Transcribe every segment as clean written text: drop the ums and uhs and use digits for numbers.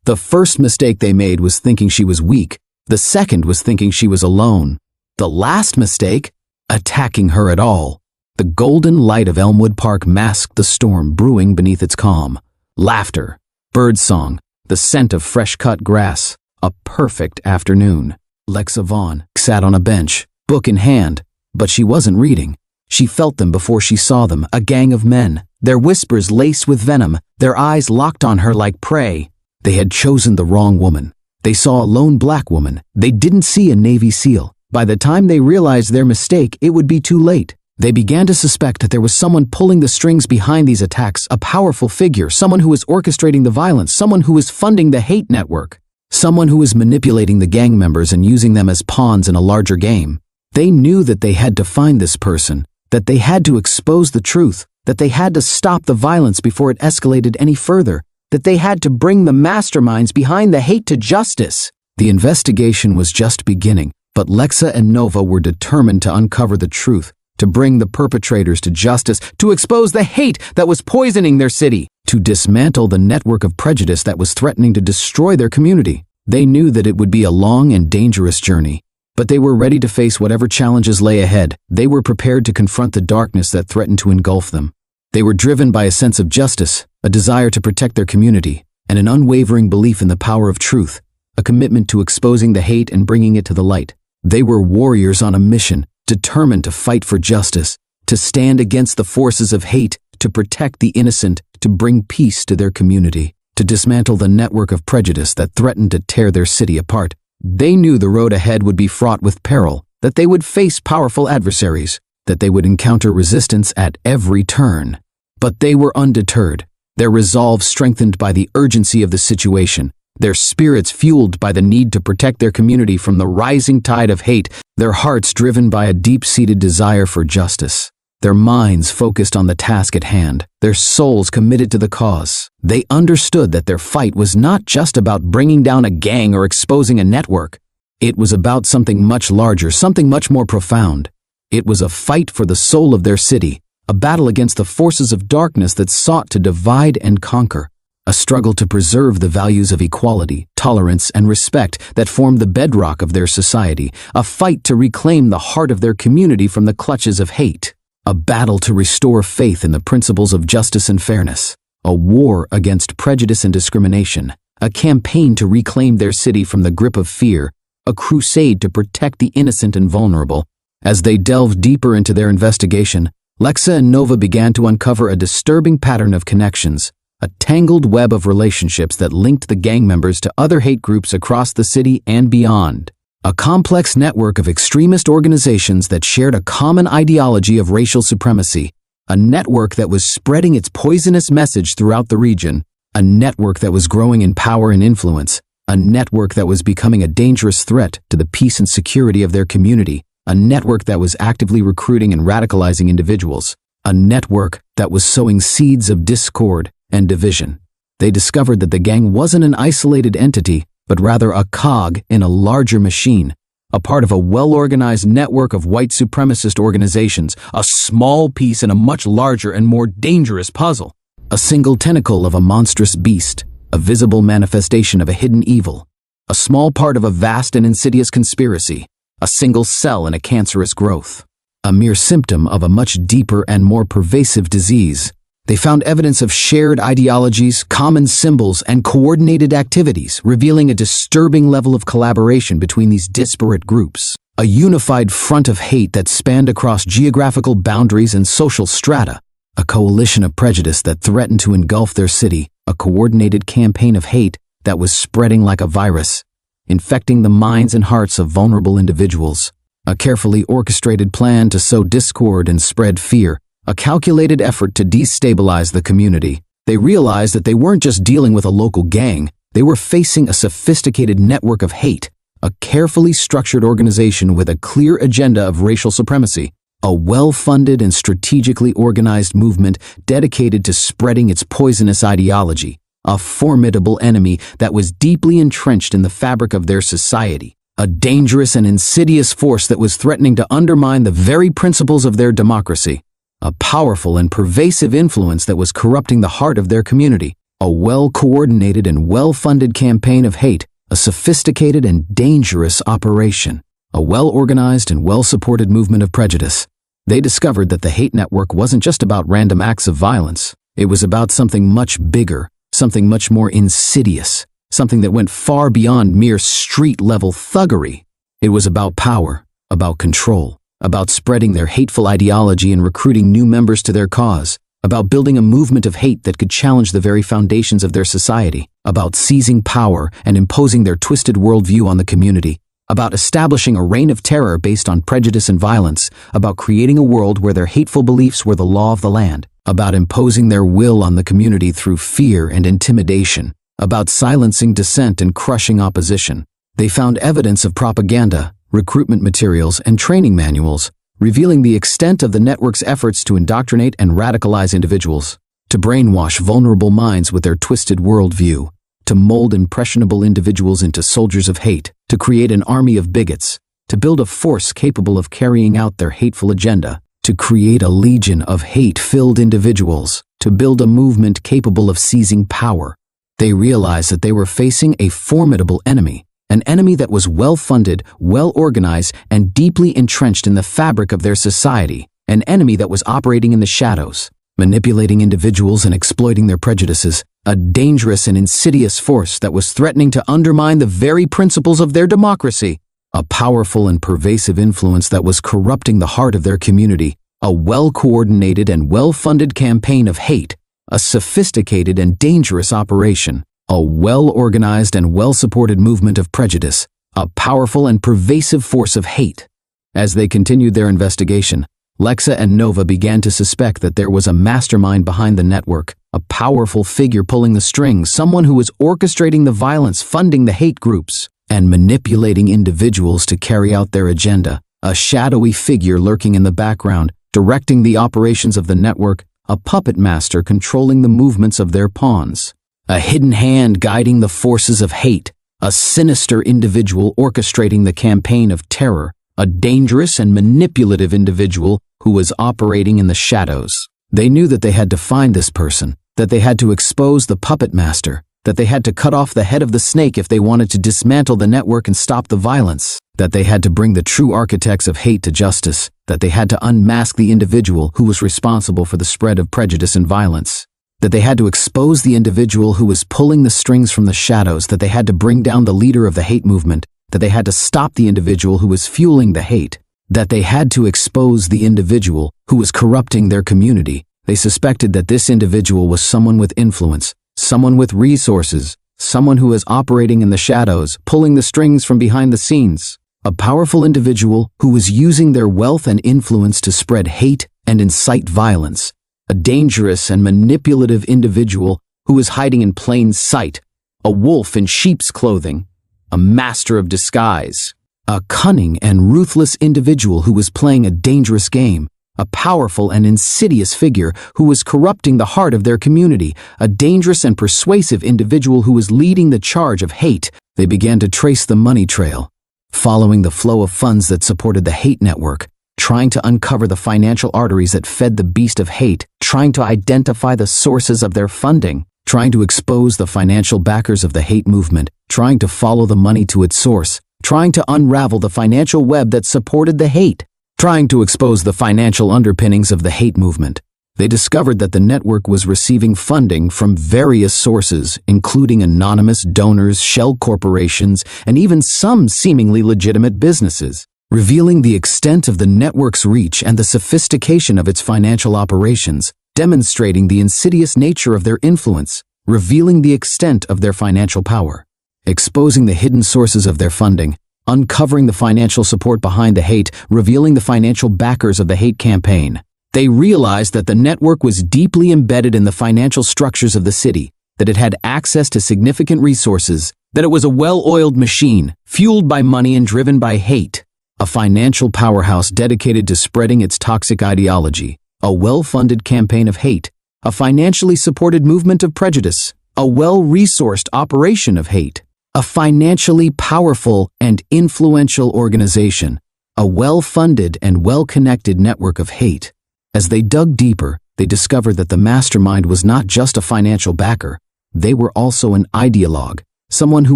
The first mistake they made was thinking she was weak. The second was thinking she was alone. The last mistake, attacking her at all. The golden light of Elmwood Park masked the storm brewing beneath its calm. Laughter, birdsong, the scent of fresh-cut grass. A perfect afternoon. Lexa Vaughn sat on a bench, book in hand, but she wasn't reading. She felt them before she saw them, a gang of men, their whispers laced with venom, their eyes locked on her like prey. They had chosen the wrong woman. They saw a lone black woman. They didn't see a Navy SEAL. By the time they realized their mistake, it would be too late. They began to suspect that there was someone pulling the strings behind these attacks, a powerful figure, someone who was orchestrating the violence, someone who was funding the hate network, someone who was manipulating the gang members and using them as pawns in a larger game. They knew that they had to find this person, that they had to expose the truth, that they had to stop the violence before it escalated any further, that they had to bring the masterminds behind the hate to justice. The investigation was just beginning, but Lexa and Nova were determined to uncover the truth, to bring the perpetrators to justice, to expose the hate that was poisoning their city, to dismantle the network of prejudice that was threatening to destroy their community. They knew that it would be a long and dangerous journey, but they were ready to face whatever challenges lay ahead. They were prepared to confront the darkness that threatened to engulf them. They were driven by a sense of justice, a desire to protect their community, and an unwavering belief in the power of truth, a commitment to exposing the hate and bringing it to the light. They were warriors on a mission, determined to fight for justice, to stand against the forces of hate, to protect the innocent, to bring peace to their community, to dismantle the network of prejudice that threatened to tear their city apart. They knew the road ahead would be fraught with peril, that they would face powerful adversaries, that they would encounter resistance at every turn. But they were undeterred, their resolve strengthened by the urgency of the situation, their spirits fueled by the need to protect their community from the rising tide of hate, their hearts driven by a deep-seated desire for justice, their minds focused on the task at hand, their souls committed to the cause. They understood that their fight was not just about bringing down a gang or exposing a network. It was about something much larger, something much more profound. It was a fight for the soul of their city, a battle against the forces of darkness that sought to divide and conquer, a struggle to preserve the values of equality, tolerance, and respect that formed the bedrock of their society, a fight to reclaim the heart of their community from the clutches of hate, a battle to restore faith in the principles of justice and fairness, a war against prejudice and discrimination, a campaign to reclaim their city from the grip of fear, a crusade to protect the innocent and vulnerable. As they delved deeper into their investigation, Lexa and Nova began to uncover a disturbing pattern of connections, a tangled web of relationships that linked the gang members to other hate groups across the city and beyond. A complex network of extremist organizations that shared a common ideology of racial supremacy, a network that was spreading its poisonous message throughout the region, a network that was growing in power and influence, a network that was becoming a dangerous threat to the peace and security of their community, a network that was actively recruiting and radicalizing individuals, a network that was sowing seeds of discord and division. They discovered that the gang wasn't an isolated entity, but rather a cog in a larger machine, a part of a well-organized network of white supremacist organizations, a small piece in a much larger and more dangerous puzzle, a single tentacle of a monstrous beast, a visible manifestation of a hidden evil, a small part of a vast and insidious conspiracy, a single cell in a cancerous growth, a mere symptom of a much deeper and more pervasive disease. They found evidence of shared ideologies, common symbols, and coordinated activities, revealing a disturbing level of collaboration between these disparate groups. A unified front of hate that spanned across geographical boundaries and social strata. A coalition of prejudice that threatened to engulf their city. A coordinated campaign of hate that was spreading like a virus, infecting the minds and hearts of vulnerable individuals. A carefully orchestrated plan to sow discord and spread fear. A calculated effort to destabilize the community. They realized that they weren't just dealing with a local gang, they were facing a sophisticated network of hate, a carefully structured organization with a clear agenda of racial supremacy, a well-funded and strategically organized movement dedicated to spreading its poisonous ideology, a formidable enemy that was deeply entrenched in the fabric of their society, a dangerous and insidious force that was threatening to undermine the very principles of their democracy. A powerful and pervasive influence that was corrupting the heart of their community. A well-coordinated and well-funded campaign of hate, a sophisticated and dangerous operation, a well-organized and well-supported movement of prejudice. They discovered that the hate network wasn't just about random acts of violence. It was about something much bigger, something much more insidious, something that went far beyond mere street-level thuggery. It was about power, about control, about spreading their hateful ideology and recruiting new members to their cause, about building a movement of hate that could challenge the very foundations of their society, about seizing power and imposing their twisted worldview on the community, about establishing a reign of terror based on prejudice and violence, about creating a world where their hateful beliefs were the law of the land, about imposing their will on the community through fear and intimidation, about silencing dissent and crushing opposition. They found evidence of propaganda, recruitment materials, and training manuals, revealing the extent of the network's efforts to indoctrinate and radicalize individuals, to brainwash vulnerable minds with their twisted worldview, to mold impressionable individuals into soldiers of hate, to create an army of bigots, to build a force capable of carrying out their hateful agenda, to create a legion of hate-filled individuals, to build a movement capable of seizing power. They realized that they were facing a formidable enemy, an enemy that was well-funded, well-organized, and deeply entrenched in the fabric of their society, an enemy that was operating in the shadows, manipulating individuals and exploiting their prejudices, a dangerous and insidious force that was threatening to undermine the very principles of their democracy, a powerful and pervasive influence that was corrupting the heart of their community, a well-coordinated and well-funded campaign of hate, a sophisticated and dangerous operation, a well-organized and well-supported movement of prejudice, a powerful and pervasive force of hate. As they continued their investigation, Lexa and Nova began to suspect that there was a mastermind behind the network, a powerful figure pulling the strings, someone who was orchestrating the violence, funding the hate groups, and manipulating individuals to carry out their agenda, a shadowy figure lurking in the background, directing the operations of the network, a puppet master controlling the movements of their pawns. A hidden hand guiding the forces of hate, a sinister individual orchestrating the campaign of terror, a dangerous and manipulative individual who was operating in the shadows. They knew that they had to find this person, that they had to expose the puppet master, that they had to cut off the head of the snake if they wanted to dismantle the network and stop the violence, that they had to bring the true architects of hate to justice, that they had to unmask the individual who was responsible for the spread of prejudice and violence, that they had to expose the individual who was pulling the strings from the shadows, that they had to bring down the leader of the hate movement, that they had to stop the individual who was fueling the hate, that they had to expose the individual who was corrupting their community. They suspected that this individual was someone with influence, someone with resources, someone who was operating in the shadows, pulling the strings from behind the scenes, a powerful individual who was using their wealth and influence to spread hate and incite violence, a dangerous and manipulative individual who was hiding in plain sight, a wolf in sheep's clothing, a master of disguise, a cunning and ruthless individual who was playing a dangerous game, a powerful and insidious figure who was corrupting the heart of their community, a dangerous and persuasive individual who was leading the charge of hate. They began to trace the money trail, following the flow of funds that supported the hate network, trying to uncover the financial arteries that fed the beast of hate, trying to identify the sources of their funding, trying to expose the financial backers of the hate movement, trying to follow the money to its source, trying to unravel the financial web that supported the hate, trying to expose the financial underpinnings of the hate movement. They discovered that the network was receiving funding from various sources, including anonymous donors, shell corporations, and even some seemingly legitimate businesses, revealing the extent of the network's reach and the sophistication of its financial operations, demonstrating the insidious nature of their influence, revealing the extent of their financial power, exposing the hidden sources of their funding, uncovering the financial support behind the hate, revealing the financial backers of the hate campaign. They realized that the network was deeply embedded in the financial structures of the city, that it had access to significant resources, that it was a well-oiled machine, fueled by money and driven by hate, a financial powerhouse dedicated to spreading its toxic ideology, a well-funded campaign of hate, a financially supported movement of prejudice, a well-resourced operation of hate, a financially powerful and influential organization, a well-funded and well-connected network of hate. As they dug deeper, they discovered that the mastermind was not just a financial backer. they were also an ideologue, someone who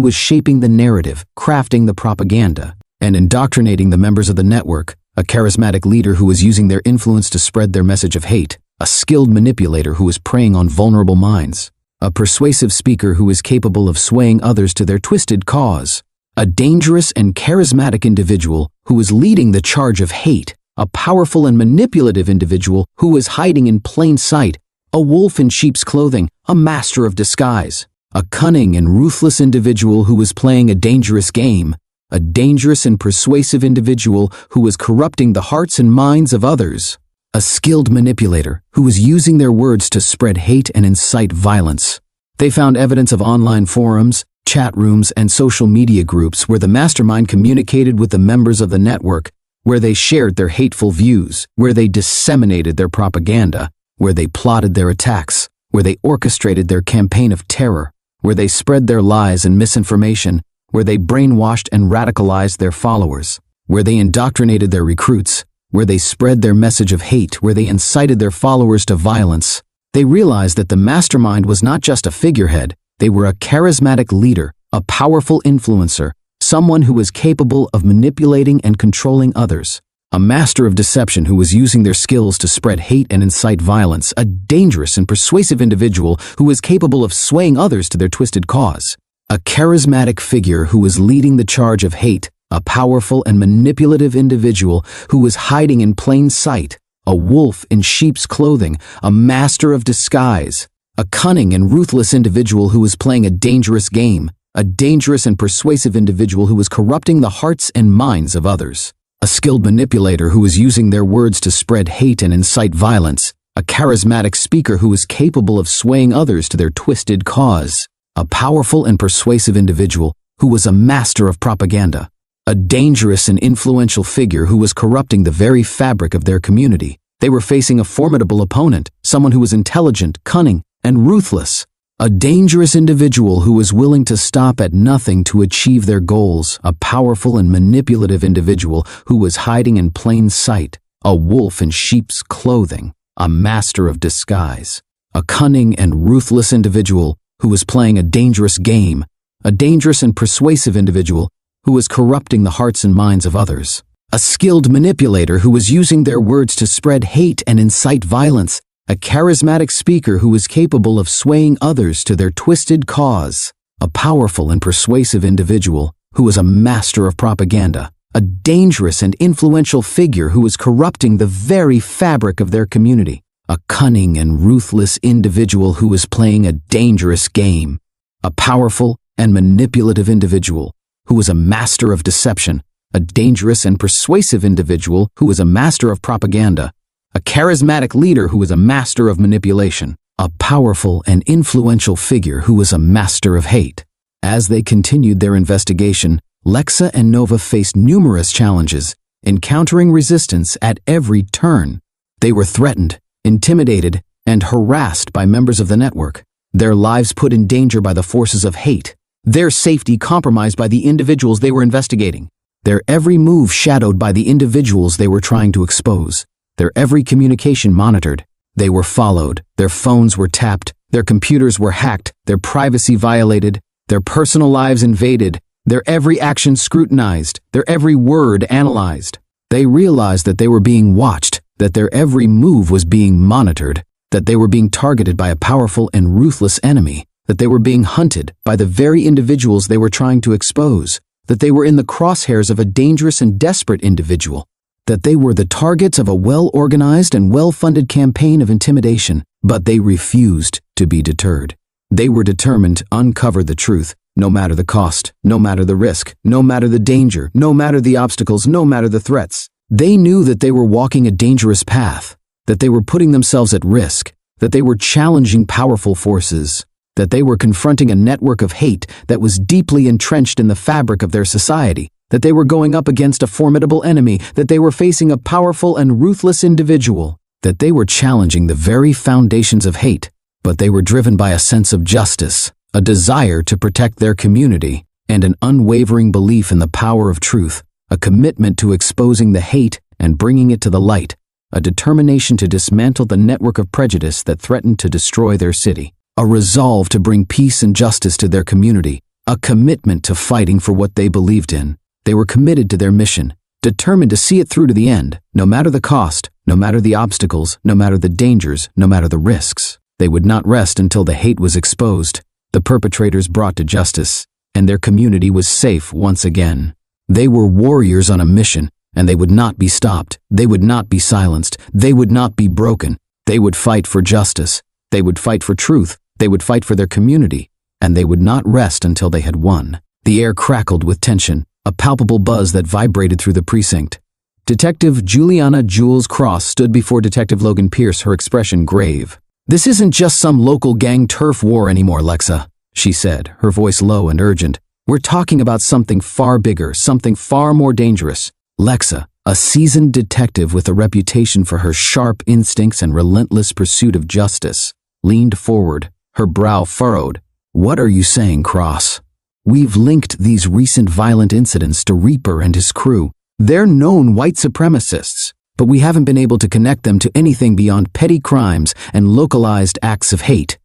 was shaping the narrative, crafting the propaganda, and indoctrinating the members of the network, a charismatic leader who was using their influence to spread their message of hate, a skilled manipulator who was preying on vulnerable minds, a persuasive speaker who is capable of swaying others to their twisted cause, a dangerous and charismatic individual who was leading the charge of hate, a powerful and manipulative individual who was hiding in plain sight, a wolf in sheep's clothing, a master of disguise, a cunning and ruthless individual who was playing a dangerous game, a dangerous and persuasive individual who was corrupting the hearts and minds of others, a skilled manipulator who was using their words to spread hate and incite violence. They found evidence of online forums, chat rooms, and social media groups where the mastermind communicated with the members of the network, where they shared their hateful views, where they disseminated their propaganda, where they plotted their attacks, where they orchestrated their campaign of terror, where they spread their lies and misinformation, where they brainwashed and radicalized their followers, where they indoctrinated their recruits, where they spread their message of hate, where they incited their followers to violence. They realized that the mastermind was not just a figurehead, they were a charismatic leader, a powerful influencer, someone who was capable of manipulating and controlling others, a master of deception who was using their skills to spread hate and incite violence, a dangerous and persuasive individual who was capable of swaying others to their twisted cause, a charismatic figure who was leading the charge of hate, a powerful and manipulative individual who was hiding in plain sight, a wolf in sheep's clothing, a master of disguise, a cunning and ruthless individual who was playing a dangerous game, a dangerous and persuasive individual who was corrupting the hearts and minds of others, a skilled manipulator who was using their words to spread hate and incite violence, a charismatic speaker who was capable of swaying others to their twisted cause, a powerful and persuasive individual who was a master of propaganda, a dangerous and influential figure who was corrupting the very fabric of their community. They were facing a formidable opponent, someone who was intelligent, cunning, and ruthless, a dangerous individual who was willing to stop at nothing to achieve their goals, a powerful and manipulative individual who was hiding in plain sight, a wolf in sheep's clothing, a master of disguise, a cunning and ruthless individual who was playing a dangerous game, a dangerous and persuasive individual who was corrupting the hearts and minds of others, a skilled manipulator who was using their words to spread hate and incite violence, a charismatic speaker who was capable of swaying others to their twisted cause, a powerful and persuasive individual who was a master of propaganda, a dangerous and influential figure who was corrupting the very fabric of their community, a cunning and ruthless individual who was playing a dangerous game, a powerful and manipulative individual who was a master of deception, a dangerous and persuasive individual who was a master of propaganda, a charismatic leader who was a master of manipulation, a powerful and influential figure who was a master of hate. As they continued their investigation, Lexa and Nova faced numerous challenges, encountering resistance at every turn. They were threatened, intimidated, and harassed by members of the network, their lives put in danger by the forces of hate, their safety compromised by the individuals they were investigating, their every move shadowed by the individuals they were trying to expose, their every communication monitored. They were followed, their phones were tapped, their computers were hacked, their privacy violated, their personal lives invaded, their every action scrutinized, their every word analyzed. They realized that they were being watched, that their every move was being monitored, that they were being targeted by a powerful and ruthless enemy, that they were being hunted by the very individuals they were trying to expose, that they were in the crosshairs of a dangerous and desperate individual, that they were the targets of a well-organized and well-funded campaign of intimidation, but they refused to be deterred. They were determined to uncover the truth, no matter the cost, no matter the risk, no matter the danger, no matter the obstacles, no matter the threats. They knew that they were walking a dangerous path, that they were putting themselves at risk, that they were challenging powerful forces, that they were confronting a network of hate that was deeply entrenched in the fabric of their society, that they were going up against a formidable enemy, that they were facing a powerful and ruthless individual, that they were challenging the very foundations of hate, but they were driven by a sense of justice, a desire to protect their community, and an unwavering belief in the power of truth, a commitment to exposing the hate and bringing it to the light, a determination to dismantle the network of prejudice that threatened to destroy their city. a resolve to bring peace and justice to their community, a commitment to fighting for what they believed in. They were committed to their mission, determined to see it through to the end, no matter the cost, no matter the obstacles, no matter the dangers, no matter the risks. They would not rest until the hate was exposed, the perpetrators brought to justice, and their community was safe once again. They were warriors on a mission, and they would not be stopped. They would not be silenced. They would not be broken. They would fight for justice. They would fight for truth. They would fight for their community, and they would not rest until they had won. The air crackled with tension, a palpable buzz that vibrated through the precinct. Detective Juliana Jules Cross stood before Detective Logan Pierce, her expression grave. "This isn't just some local gang turf war anymore, Lexa," she said, her voice low and urgent. "We're talking about something far bigger, something far more dangerous." Lexa, a seasoned detective with a reputation for her sharp instincts and relentless pursuit of justice, leaned forward, her brow furrowed. "What are you saying, Cross?" "We've linked these recent violent incidents to Reaper and his crew. They're known white supremacists, but we haven't been able to connect them to anything beyond petty crimes and localized acts of hate."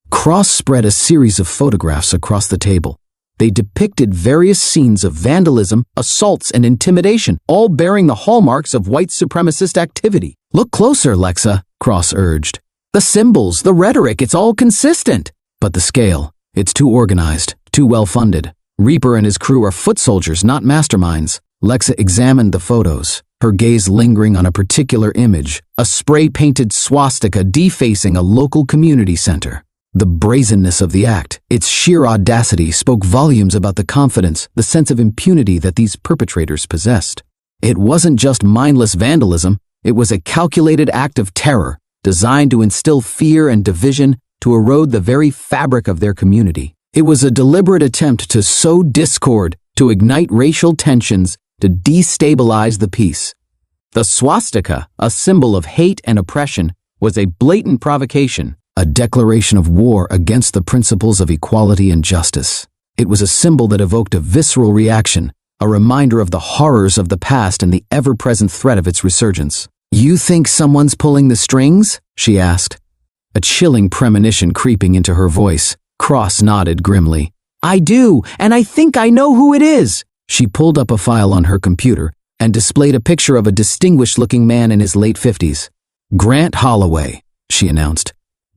Cross spread a series of photographs across the table. They depicted various scenes of vandalism, assaults, and intimidation, all bearing the hallmarks of white supremacist activity. "Look closer, Lexa," Cross urged. "The symbols, the rhetoric, it's all consistent. But the scale, it's too organized, too well-funded. Reaper and his crew are foot soldiers, not masterminds." Lexa examined the photos, her gaze lingering on a particular image, a spray-painted swastika defacing a local community center. The brazenness of the act, its sheer audacity, spoke volumes about the confidence, the sense of impunity that these perpetrators possessed. It wasn't just mindless vandalism, it was a calculated act of terror, designed to instill fear and division, to erode the very fabric of their community. It was a deliberate attempt to sow discord, to ignite racial tensions, to destabilize the peace. The swastika, a symbol of hate and oppression, was a blatant provocation, a declaration of war against the principles of equality and justice. It was a symbol that evoked a visceral reaction, a reminder of the horrors of the past and the ever-present threat of its resurgence. "You think someone's pulling the strings?" she asked. A chilling premonition creeping into her voice. Cross nodded grimly. "I do, and I think I know who it is." She pulled up a file on her computer and displayed a picture of a distinguished-looking man in his late 50s. "Grant Holloway," she announced.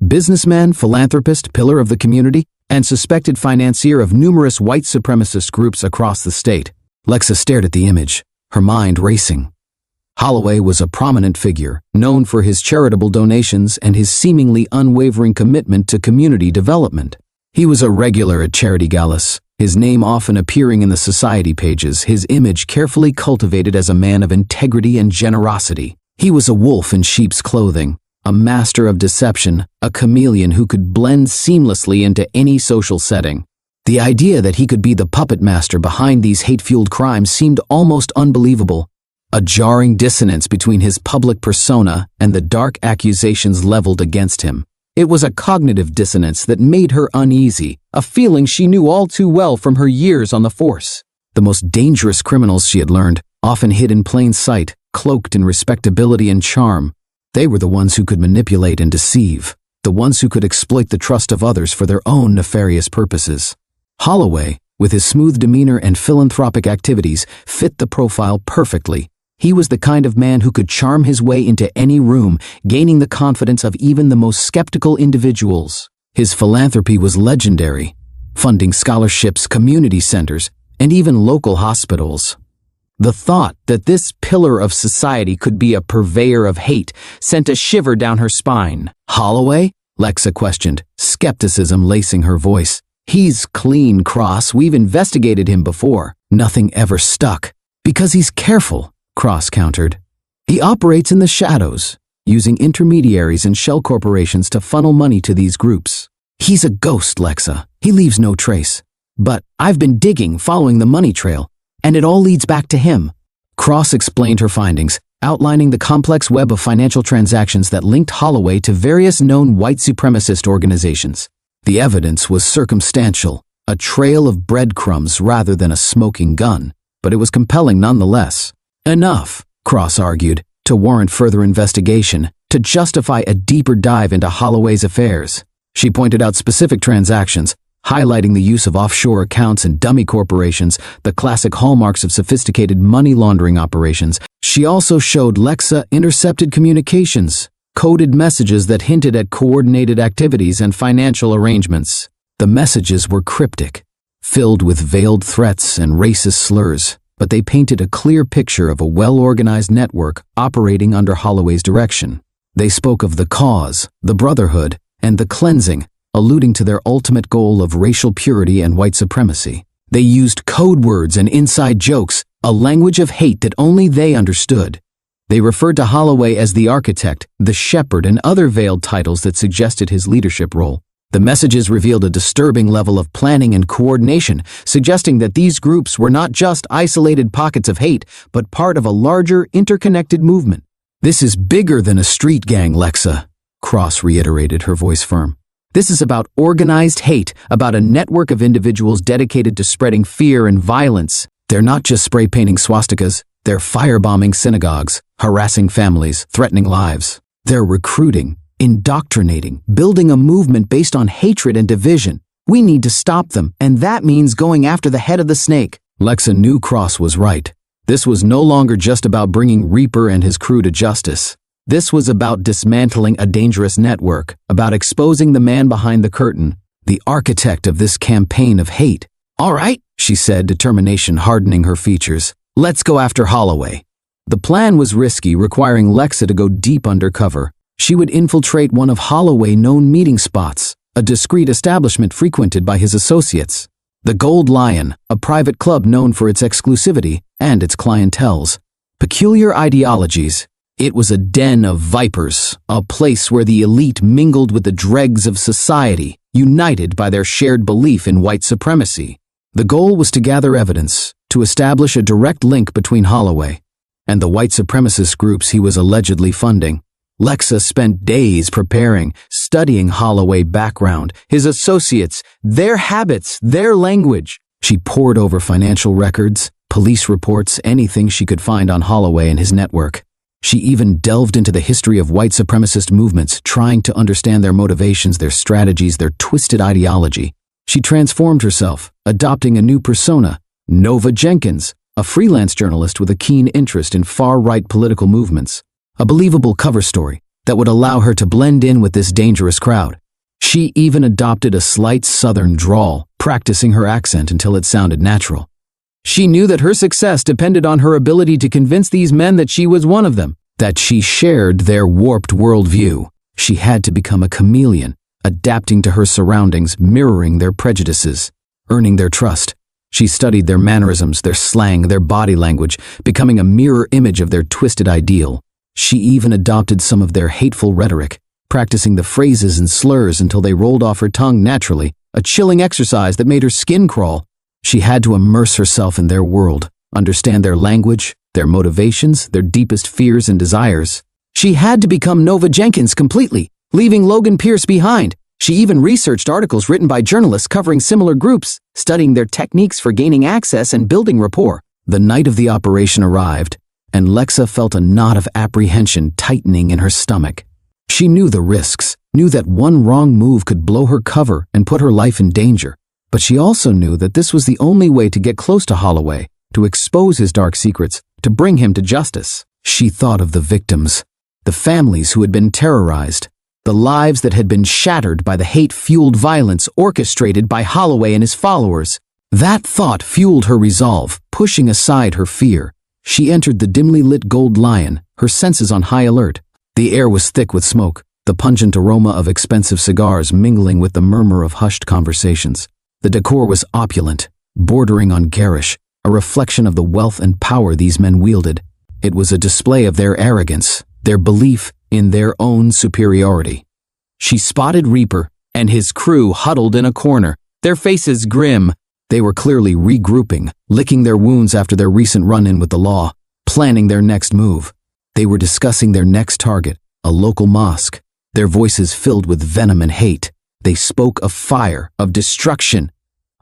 "Businessman, philanthropist, pillar of the community, and suspected financier of numerous white supremacist groups across the state." Lexa stared at the image, her mind racing. Holloway was a prominent figure, known for his charitable donations and his seemingly unwavering commitment to community development. He was a regular at charity galas, his name often appearing in the society pages, his image carefully cultivated as a man of integrity and generosity. He was a wolf in sheep's clothing, a master of deception, a chameleon who could blend seamlessly into any social setting. The idea that he could be the puppet master behind these hate-fueled crimes seemed almost unbelievable. A jarring dissonance between his public persona and the dark accusations leveled against him. It was a cognitive dissonance that made her uneasy, a feeling she knew all too well from her years on the force. The most dangerous criminals, she had learned, often hid in plain sight, cloaked in respectability and charm. They were the ones who could manipulate and deceive, the ones who could exploit the trust of others for their own nefarious purposes. Holloway, with his smooth demeanor and philanthropic activities, fit the profile perfectly. He was the kind of man who could charm his way into any room, gaining the confidence of even the most skeptical individuals. His philanthropy was legendary, funding scholarships, community centers, and even local hospitals. The thought that this pillar of society could be a purveyor of hate sent a shiver down her spine. "Holloway?" Lexa questioned, skepticism lacing her voice. "He's clean, Cross. We've investigated him before. Nothing ever stuck." "Because he's careful," Cross countered. "He operates in the shadows, using intermediaries and shell corporations to funnel money to these groups. He's a ghost, Lexa. He leaves no trace. But I've been digging, following the money trail, and it all leads back to him." Cross explained her findings, outlining the complex web of financial transactions that linked Holloway to various known white supremacist organizations. The evidence was circumstantial, a trail of breadcrumbs rather than a smoking gun, but it was compelling nonetheless. "Enough," Cross argued, "to warrant further investigation, to justify a deeper dive into Holloway's affairs." She pointed out specific transactions, highlighting the use of offshore accounts and dummy corporations, the classic hallmarks of sophisticated money laundering operations. She also showed Lexa intercepted communications, coded messages that hinted at coordinated activities and financial arrangements. The messages were cryptic, filled with veiled threats and racist slurs, but they painted a clear picture of a well-organized network operating under Holloway's direction. They spoke of the cause, the brotherhood, and the cleansing, alluding to their ultimate goal of racial purity and white supremacy. They used code words and inside jokes, a language of hate that only they understood. They referred to Holloway as the architect, the shepherd, and other veiled titles that suggested his leadership role. The messages revealed a disturbing level of planning and coordination, suggesting that these groups were not just isolated pockets of hate, but part of a larger, interconnected movement. "This is bigger than a street gang, Lexa," Cross reiterated, her voice firm. "This is about organized hate, about a network of individuals dedicated to spreading fear and violence. They're not just spray painting swastikas, they're firebombing synagogues, harassing families, threatening lives. They're recruiting, indoctrinating, building a movement based on hatred and division. We need to stop them, and that means going after the head of the snake." Lexa knew Cross was right. This was no longer just about bringing Reaper and his crew to justice. This was about dismantling a dangerous network, about exposing the man behind the curtain, the architect of this campaign of hate. "All right," she said, determination hardening her features. "Let's go after Holloway." The plan was risky, requiring Lexa to go deep undercover. She would infiltrate one of Holloway's known meeting spots, a discreet establishment frequented by his associates. The Gold Lion, a private club known for its exclusivity and its clientele's peculiar ideologies. It was a den of vipers, a place where the elite mingled with the dregs of society, united by their shared belief in white supremacy. The goal was to gather evidence, to establish a direct link between Holloway and the white supremacist groups he was allegedly funding. Lexa spent days preparing, studying Holloway's background, his associates, their habits, their language. She pored over financial records, police reports, anything she could find on Holloway and his network. She even delved into the history of white supremacist movements, trying to understand their motivations, their strategies, their twisted ideology. She transformed herself, adopting a new persona, Nova Jenkins, a freelance journalist with a keen interest in far-right political movements. A believable cover story that would allow her to blend in with this dangerous crowd. She even adopted a slight southern drawl, practicing her accent until it sounded natural. She knew that her success depended on her ability to convince these men that she was one of them, that she shared their warped worldview. She had to become a chameleon, adapting to her surroundings, mirroring their prejudices, earning their trust. She studied their mannerisms, their slang, their body language, becoming a mirror image of their twisted ideal. She even adopted some of their hateful rhetoric, practicing the phrases and slurs until they rolled off her tongue naturally, a chilling exercise that made her skin crawl. She had to immerse herself in their world, understand their language, their motivations, their deepest fears and desires. She had to become Nova Jenkins completely, leaving Logan Pierce behind. She even researched articles written by journalists covering similar groups, studying their techniques for gaining access and building rapport. The night of the operation arrived, and Lexa felt a knot of apprehension tightening in her stomach. She knew the risks, knew that one wrong move could blow her cover and put her life in danger. But she also knew that this was the only way to get close to Holloway, to expose his dark secrets, to bring him to justice. She thought of the victims, the families who had been terrorized, the lives that had been shattered by the hate-fueled violence orchestrated by Holloway and his followers. That thought fueled her resolve, pushing aside her fear. She entered the dimly lit Gold Lion, her senses on high alert. The air was thick with smoke, the pungent aroma of expensive cigars mingling with the murmur of hushed conversations. The decor was opulent, bordering on garish, a reflection of the wealth and power these men wielded. It was a display of their arrogance, their belief in their own superiority. She spotted Reaper and his crew huddled in a corner, their faces grim. They were clearly regrouping, licking their wounds after their recent run-in with the law, planning their next move. They were discussing their next target, a local mosque, their voices filled with venom and hate. They spoke of fire, of destruction,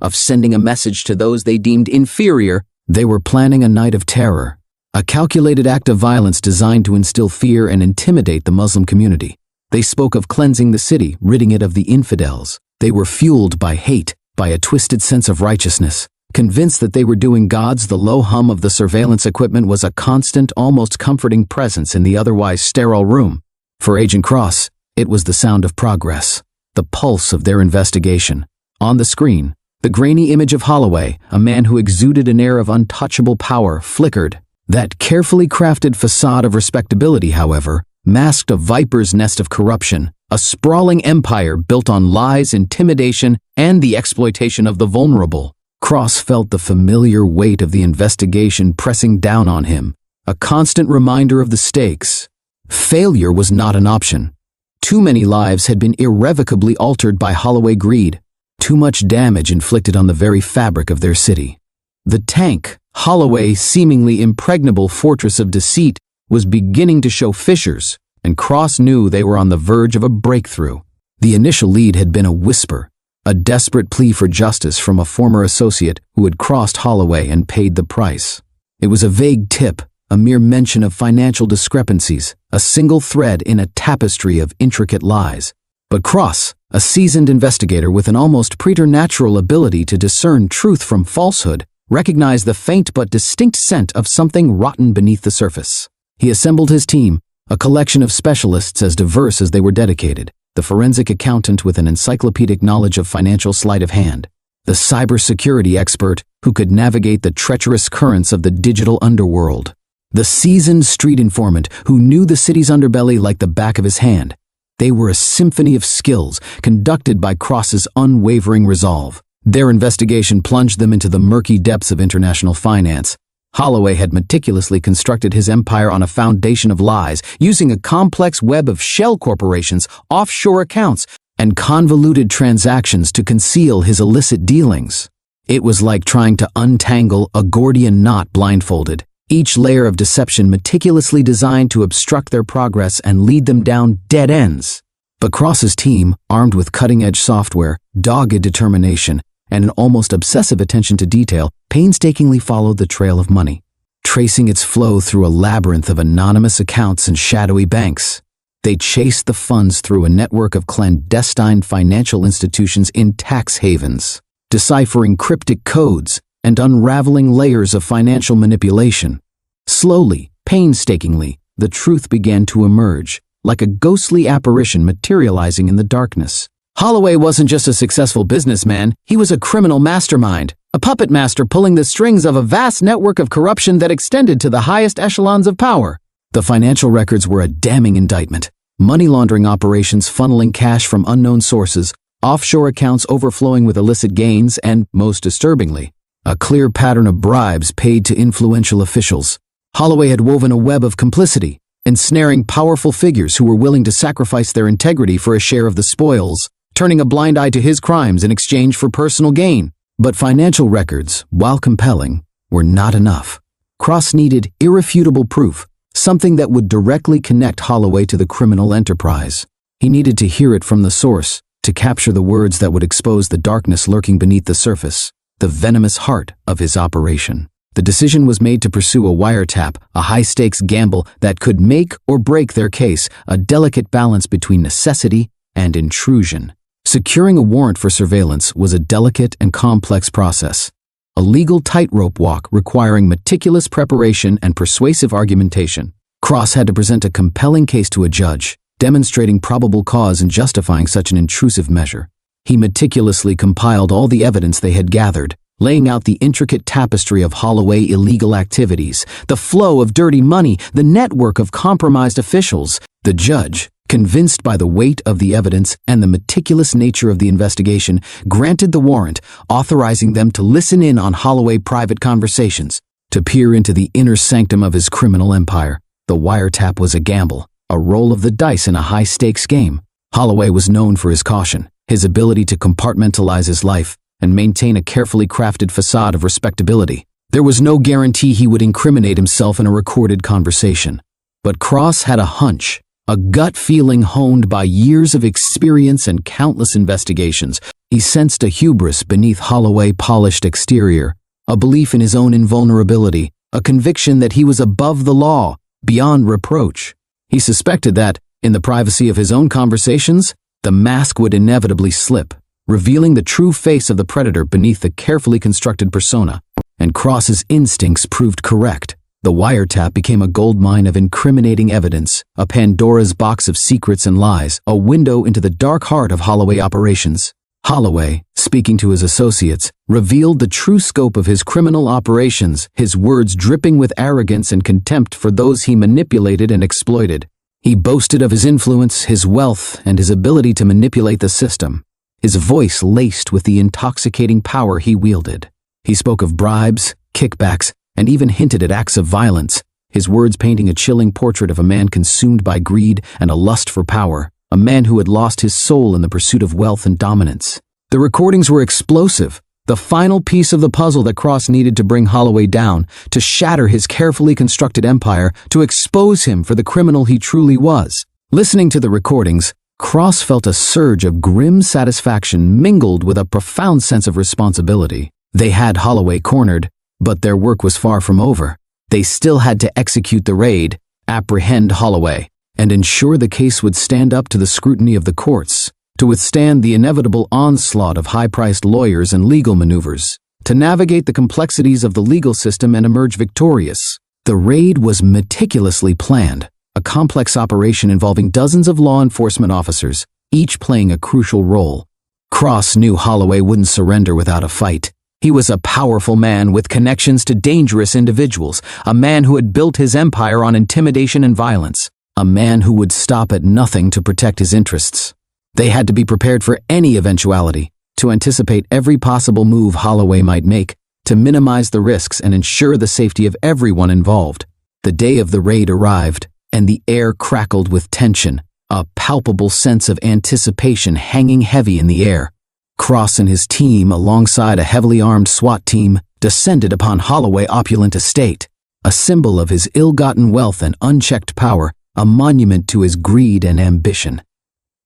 of sending a message to those they deemed inferior. They were planning a night of terror, a calculated act of violence designed to instill fear and intimidate the Muslim community. They spoke of cleansing the city, ridding it of the infidels. They were fueled by hate, by a twisted sense of righteousness. Convinced that they were doing God's, the low hum of the surveillance equipment was a constant, almost comforting presence in the otherwise sterile room. For Agent Cross, it was the sound of progress, the pulse of their investigation. On the screen, the grainy image of Holloway, a man who exuded an air of untouchable power, flickered. That carefully crafted facade of respectability, however, masked a viper's nest of corruption, a sprawling empire built on lies, intimidation, and the exploitation of the vulnerable. Cross felt the familiar weight of the investigation pressing down on him, a constant reminder of the stakes. Failure was not an option. Too many lives had been irrevocably altered by Holloway greed, too much damage inflicted on the very fabric of their city. The tank, Holloway's seemingly impregnable fortress of deceit, was beginning to show fissures, and Cross knew they were on the verge of a breakthrough. The initial lead had been a whisper, a desperate plea for justice from a former associate who had crossed Holloway and paid the price. It was a vague tip, a mere mention of financial discrepancies, a single thread in a tapestry of intricate lies. But Cross, a seasoned investigator with an almost preternatural ability to discern truth from falsehood, recognized the faint but distinct scent of something rotten beneath the surface. He assembled his team, a collection of specialists as diverse as they were dedicated, the forensic accountant with an encyclopedic knowledge of financial sleight of hand, the cybersecurity expert who could navigate the treacherous currents of the digital underworld, the seasoned street informant who knew the city's underbelly like the back of his hand. They were a symphony of skills conducted by Cross's unwavering resolve. Their investigation plunged them into the murky depths of international finance. Holloway had meticulously constructed his empire on a foundation of lies, using a complex web of shell corporations, offshore accounts, and convoluted transactions to conceal his illicit dealings. It was like trying to untangle a Gordian knot blindfolded, each layer of deception meticulously designed to obstruct their progress and lead them down dead ends. But Cross's team, armed with cutting-edge software, dogged determination, and an almost obsessive attention to detail, painstakingly followed the trail of money, tracing its flow through a labyrinth of anonymous accounts and shadowy banks. They chased the funds through a network of clandestine financial institutions in tax havens, deciphering cryptic codes and unraveling layers of financial manipulation. Slowly, painstakingly, the truth began to emerge, like a ghostly apparition materializing in the darkness. Holloway wasn't just a successful businessman, he was a criminal mastermind, a puppet master pulling the strings of a vast network of corruption that extended to the highest echelons of power. The financial records were a damning indictment. Money laundering operations funneling cash from unknown sources, offshore accounts overflowing with illicit gains, and, most disturbingly, a clear pattern of bribes paid to influential officials. Holloway had woven a web of complicity, ensnaring powerful figures who were willing to sacrifice their integrity for a share of the spoils, turning a blind eye to his crimes in exchange for personal gain. But financial records, while compelling, were not enough. Cross needed irrefutable proof, something that would directly connect Holloway to the criminal enterprise. He needed to hear it from the source, to capture the words that would expose the darkness lurking beneath the surface, the venomous heart of his operation. The decision was made to pursue a wiretap, a high-stakes gamble that could make or break their case, a delicate balance between necessity and intrusion. Securing a warrant for surveillance was a delicate and complex process, a legal tightrope walk requiring meticulous preparation and persuasive argumentation. Cross had to present a compelling case to a judge, demonstrating probable cause and justifying such an intrusive measure. He meticulously compiled all the evidence they had gathered, laying out the intricate tapestry of Holloway illegal activities, the flow of dirty money, the network of compromised officials. The judge, convinced by the weight of the evidence and the meticulous nature of the investigation, granted the warrant, authorizing them to listen in on Holloway private conversations, to peer into the inner sanctum of his criminal empire. The wiretap was a gamble, a roll of the dice in a high-stakes game. Holloway was known for his caution, his ability to compartmentalize his life, and maintain a carefully crafted facade of respectability. There was no guarantee he would incriminate himself in a recorded conversation. But Cross had a hunch, a gut feeling honed by years of experience and countless investigations. He sensed a hubris beneath Holloway's polished exterior, a belief in his own invulnerability, a conviction that he was above the law, beyond reproach. He suspected that, In the privacy of his own conversations, the mask would inevitably slip, revealing the true face of the predator beneath the carefully constructed persona. And Cross's instincts proved correct. The wiretap became a goldmine of incriminating evidence, a Pandora's box of secrets and lies, a window into the dark heart of Holloway operations. Holloway, speaking to his associates, revealed the true scope of his criminal operations, his words dripping with arrogance and contempt for those he manipulated and exploited. He boasted of his influence, his wealth, and his ability to manipulate the system, his voice laced with the intoxicating power he wielded. He spoke of bribes, kickbacks, and even hinted at acts of violence, his words painting a chilling portrait of a man consumed by greed and a lust for power, a man who had lost his soul in the pursuit of wealth and dominance. The recordings were explosive, the final piece of the puzzle that Cross needed to bring Holloway down, to shatter his carefully constructed empire, to expose him for the criminal he truly was. Listening to the recordings, Cross felt a surge of grim satisfaction mingled with a profound sense of responsibility. They had Holloway cornered, but their work was far from over. They still had to execute the raid, apprehend Holloway, and ensure the case would stand up to the scrutiny of the courts, to withstand the inevitable onslaught of high-priced lawyers and legal maneuvers, to navigate the complexities of the legal system and emerge victorious. The raid was meticulously planned, a complex operation involving dozens of law enforcement officers, each playing a crucial role. Cross knew Holloway wouldn't surrender without a fight. He was a powerful man with connections to dangerous individuals, a man who had built his empire on intimidation and violence, a man who would stop at nothing to protect his interests. They had to be prepared for any eventuality, to anticipate every possible move Holloway might make, to minimize the risks and ensure the safety of everyone involved. The day of the raid arrived, and the air crackled with tension, a palpable sense of anticipation hanging heavy in the air. Cross and his team, alongside a heavily armed SWAT team, descended upon Holloway opulent estate, a symbol of his ill-gotten wealth and unchecked power, a monument to his greed and ambition.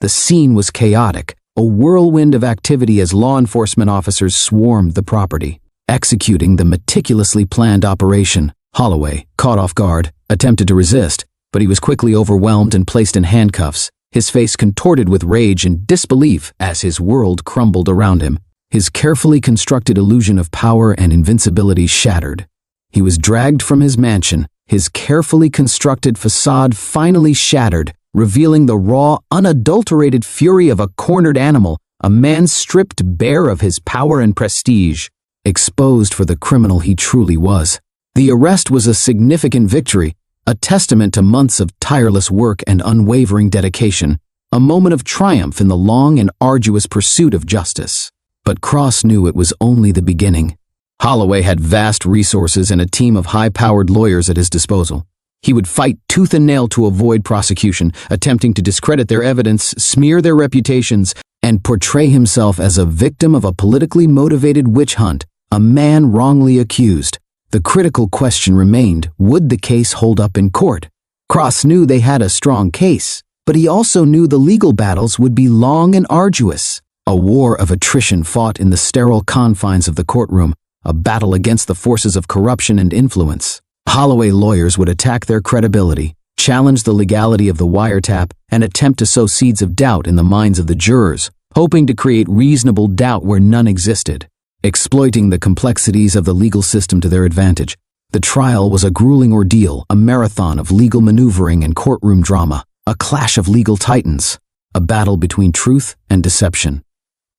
The scene was chaotic, a whirlwind of activity as law enforcement officers swarmed the property. Executing the meticulously planned operation, Holloway, caught off guard, attempted to resist, but he was quickly overwhelmed and placed in handcuffs, his face contorted with rage and disbelief as his world crumbled around him, his carefully constructed illusion of power and invincibility shattered. He was dragged from his mansion, his carefully constructed facade finally shattered, revealing the raw, unadulterated fury of a cornered animal, a man stripped bare of his power and prestige, exposed for the criminal he truly was. The arrest was a significant victory, a testament to months of tireless work and unwavering dedication, a moment of triumph in the long and arduous pursuit of justice. But Cross knew it was only the beginning. Holloway had vast resources and a team of high-powered lawyers at his disposal. He would fight tooth and nail to avoid prosecution, attempting to discredit their evidence, smear their reputations, and portray himself as a victim of a politically motivated witch hunt, a man wrongly accused. The critical question remained, would the case hold up in court? Cross knew they had a strong case, but he also knew the legal battles would be long and arduous. A war of attrition fought in the sterile confines of the courtroom, a battle against the forces of corruption and influence. Holloway lawyers would attack their credibility, challenge the legality of the wiretap, and attempt to sow seeds of doubt in the minds of the jurors, hoping to create reasonable doubt where none existed. Exploiting the complexities of the legal system to their advantage, the trial was a grueling ordeal, a marathon of legal maneuvering and courtroom drama, a clash of legal titans, a battle between truth and deception.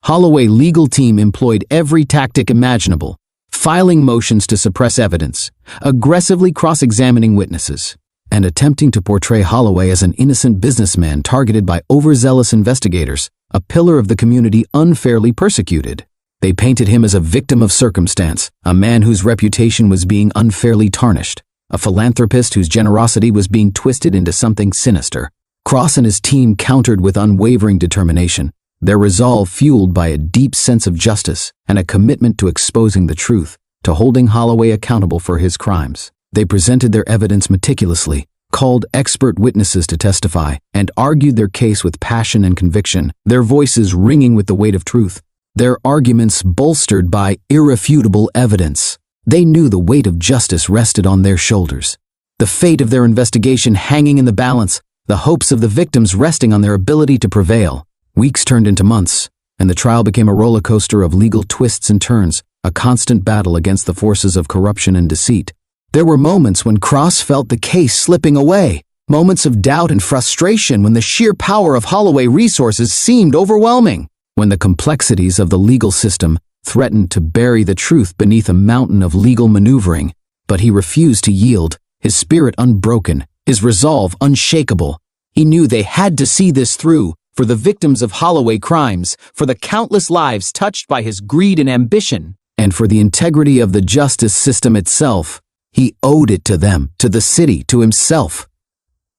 Holloway's legal team employed every tactic imaginable, filing motions to suppress evidence, aggressively cross-examining witnesses, and attempting to portray Holloway as an innocent businessman targeted by overzealous investigators, a pillar of the community unfairly persecuted. They painted him as a victim of circumstance, a man whose reputation was being unfairly tarnished, a philanthropist whose generosity was being twisted into something sinister. Cross and his team countered with unwavering determination, their resolve fueled by a deep sense of justice and a commitment to exposing the truth, to holding Holloway accountable for his crimes. They presented their evidence meticulously, called expert witnesses to testify, and argued their case with passion and conviction, their voices ringing with the weight of truth, their arguments bolstered by irrefutable evidence. They knew the weight of justice rested on their shoulders, the fate of their investigation hanging in the balance, the hopes of the victims resting on their ability to prevail. Weeks turned into months, and the trial became a roller coaster of legal twists and turns, a constant battle against the forces of corruption and deceit. There were moments when Cross felt the case slipping away, moments of doubt and frustration when the sheer power of Holloway resources seemed overwhelming, when the complexities of the legal system threatened to bury the truth beneath a mountain of legal maneuvering. But he refused to yield, his spirit unbroken, his resolve unshakable. He knew they had to see this through, for the victims of Holloway crimes, for the countless lives touched by his greed and ambition, and for the integrity of the justice system itself. He owed it to them, to the city, to himself.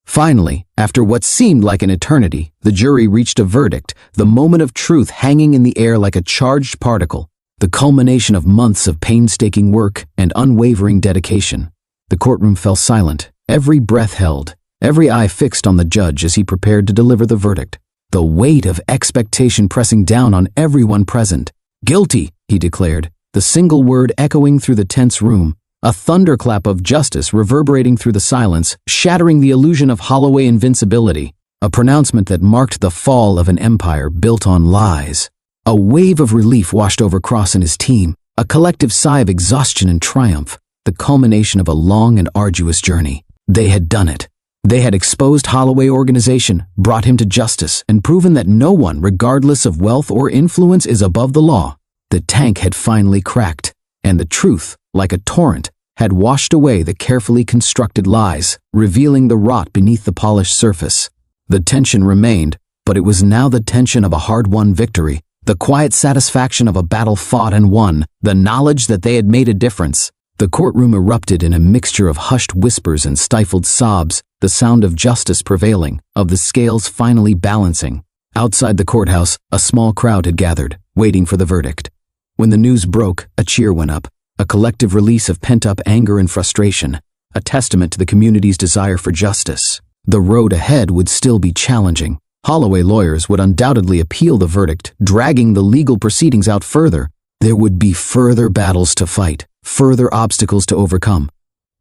Finally, after what seemed like an eternity, the jury reached a verdict, the moment of truth hanging in the air like a charged particle, the culmination of months of painstaking work and unwavering dedication. The courtroom fell silent, every breath held, every eye fixed on the judge as he prepared to deliver the verdict, the weight of expectation pressing down on everyone present. "Guilty," he declared, the single word echoing through the tense room, a thunderclap of justice reverberating through the silence, shattering the illusion of Holloway invincibility, a pronouncement that marked the fall of an empire built on lies. A wave of relief washed over Cross and his team, a collective sigh of exhaustion and triumph, the culmination of a long and arduous journey. They had done it. They had exposed Holloway organization, brought him to justice, and proven that no one, regardless of wealth or influence, is above the law. The tank had finally cracked, and the truth, like a torrent, had washed away the carefully constructed lies, revealing the rot beneath the polished surface. The tension remained, but it was now the tension of a hard-won victory, the quiet satisfaction of a battle fought and won, the knowledge that they had made a difference. The courtroom erupted in a mixture of hushed whispers and stifled sobs, the sound of justice prevailing, of the scales finally balancing. Outside the courthouse, a small crowd had gathered, waiting for the verdict. When the news broke, a cheer went up, a collective release of pent-up anger and frustration, a testament to the community's desire for justice. The road ahead would still be challenging. Holloway lawyers would undoubtedly appeal the verdict, dragging the legal proceedings out further. There would be further battles to fight, further obstacles to overcome.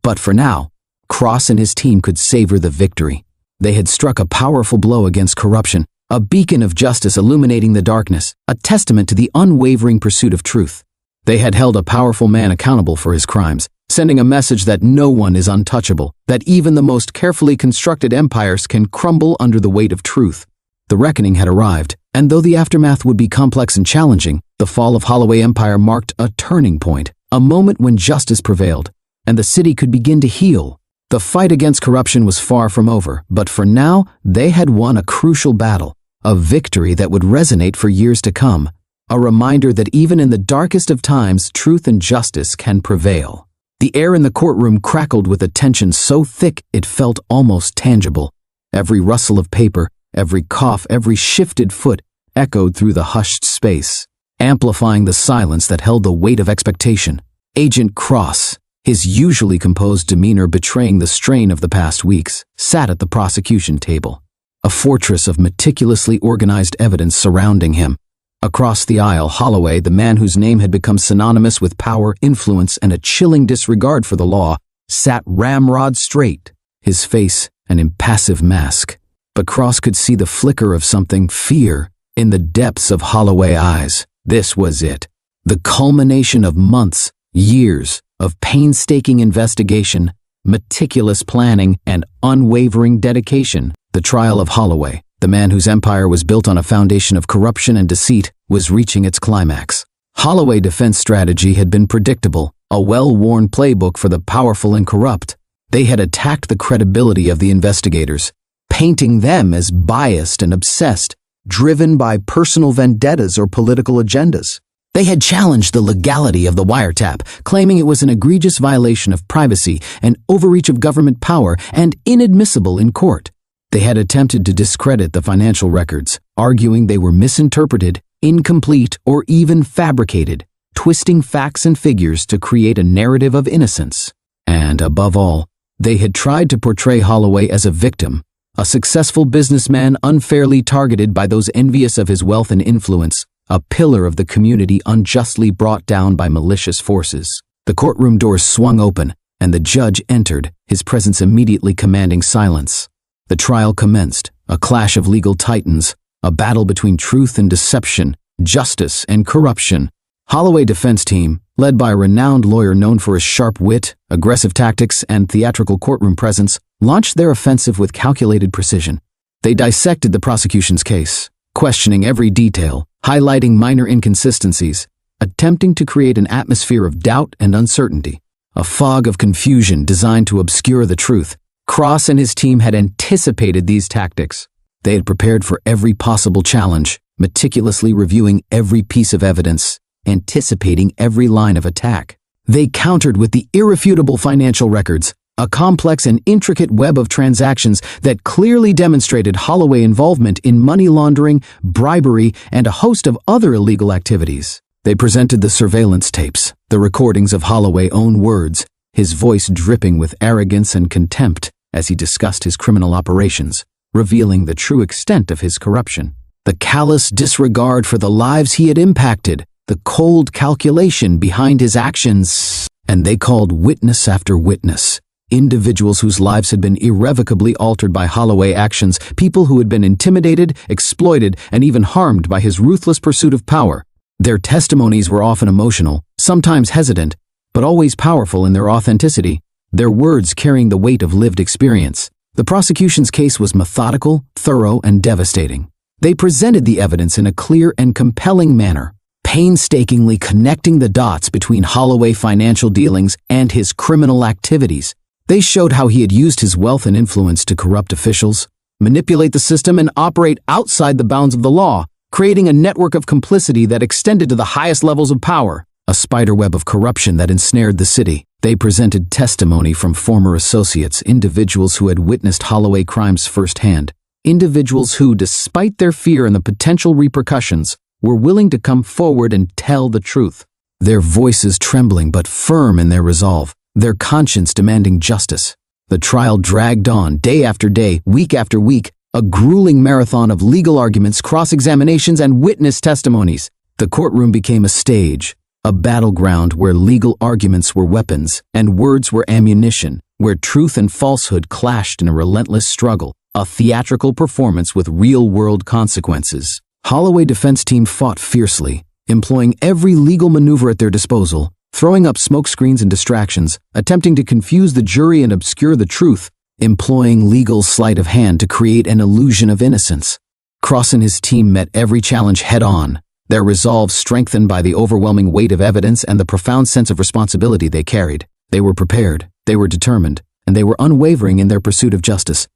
But for now, Cross and his team could savor the victory. They had struck a powerful blow against corruption, a beacon of justice illuminating the darkness, a testament to the unwavering pursuit of truth. They had held a powerful man accountable for his crimes, sending a message that no one is untouchable, that even the most carefully constructed empires can crumble under the weight of truth. The reckoning had arrived, and though the aftermath would be complex and challenging, the fall of Holloway Empire marked a turning point, a moment when justice prevailed, and the city could begin to heal. The fight against corruption was far from over, but for now, they had won a crucial battle, a victory that would resonate for years to come, a reminder that even in the darkest of times, truth and justice can prevail. The air in the courtroom crackled with a tension so thick it felt almost tangible. Every rustle of paper, every cough, every shifted foot echoed through the hushed space, amplifying the silence that held the weight of expectation. Agent Cross, his usually composed demeanor betraying the strain of the past weeks, sat at the prosecution table, a fortress of meticulously organized evidence surrounding him. Across the aisle, Holloway, the man whose name had become synonymous with power, influence, and a chilling disregard for the law, sat ramrod straight, his face an impassive mask. But Cross could see the flicker of something, fear, in the depths of Holloway eyes. This was it. The culmination of months, years, of painstaking investigation, meticulous planning, and unwavering dedication. The trial of Holloway, the man whose empire was built on a foundation of corruption and deceit, was reaching its climax. Holloway defense strategy had been predictable, a well-worn playbook for the powerful and corrupt. They had attacked the credibility of the investigators, painting them as biased and obsessed, driven by personal vendettas or political agendas. They had challenged the legality of the wiretap, claiming it was an egregious violation of privacy, an overreach of government power, and inadmissible in court. They had attempted to discredit the financial records, arguing they were misinterpreted, incomplete, or even fabricated, twisting facts and figures to create a narrative of innocence. And, above all, they had tried to portray Holloway as a victim, a successful businessman unfairly targeted by those envious of his wealth and influence, a pillar of the community unjustly brought down by malicious forces. The courtroom doors swung open, and the judge entered, his presence immediately commanding silence. The trial commenced, a clash of legal titans, a battle between truth and deception, justice and corruption. Holloway defense team, led by a renowned lawyer known for his sharp wit, aggressive tactics, and theatrical courtroom presence, launched their offensive with calculated precision. They dissected the prosecution's case, questioning every detail, highlighting minor inconsistencies, attempting to create an atmosphere of doubt and uncertainty, a fog of confusion designed to obscure the truth. Cross and his team had anticipated these tactics. They had prepared for every possible challenge, meticulously reviewing every piece of evidence, anticipating every line of attack. They countered with the irrefutable financial records, a complex and intricate web of transactions that clearly demonstrated Holloway involvement in money laundering, bribery, and a host of other illegal activities. They presented the surveillance tapes, the recordings of Holloway's own words, his voice dripping with arrogance and contempt as he discussed his criminal operations, revealing the true extent of his corruption. The callous disregard for the lives he had impacted, the cold calculation behind his actions. And they called witness after witness, individuals whose lives had been irrevocably altered by Holloway actions, people who had been intimidated, exploited, and even harmed by his ruthless pursuit of power. Their testimonies were often emotional, sometimes hesitant, but always powerful in their authenticity, their words carrying the weight of lived experience. The prosecution's case was methodical, thorough, and devastating. They presented the evidence in a clear and compelling manner, painstakingly connecting the dots between Holloway financial dealings and his criminal activities. They showed how he had used his wealth and influence to corrupt officials, manipulate the system, and operate outside the bounds of the law, creating a network of complicity that extended to the highest levels of power, a spiderweb of corruption that ensnared the city. They presented testimony from former associates, individuals who had witnessed Holloway crimes firsthand, individuals who, despite their fear and the potential repercussions, were willing to come forward and tell the truth, their voices trembling but firm in their resolve, their conscience demanding justice. The trial dragged on day after day, week after week, a grueling marathon of legal arguments, cross-examinations, and witness testimonies. The courtroom became a stage, a battleground where legal arguments were weapons and words were ammunition, where truth and falsehood clashed in a relentless struggle, a theatrical performance with real-world consequences. Holloway defense team fought fiercely, employing every legal maneuver at their disposal, throwing up smokescreens and distractions, attempting to confuse the jury and obscure the truth, employing legal sleight of hand to create an illusion of innocence. Cross and his team met every challenge head-on, their resolve strengthened by the overwhelming weight of evidence and the profound sense of responsibility they carried. They were prepared, they were determined, and they were unwavering in their pursuit of justice.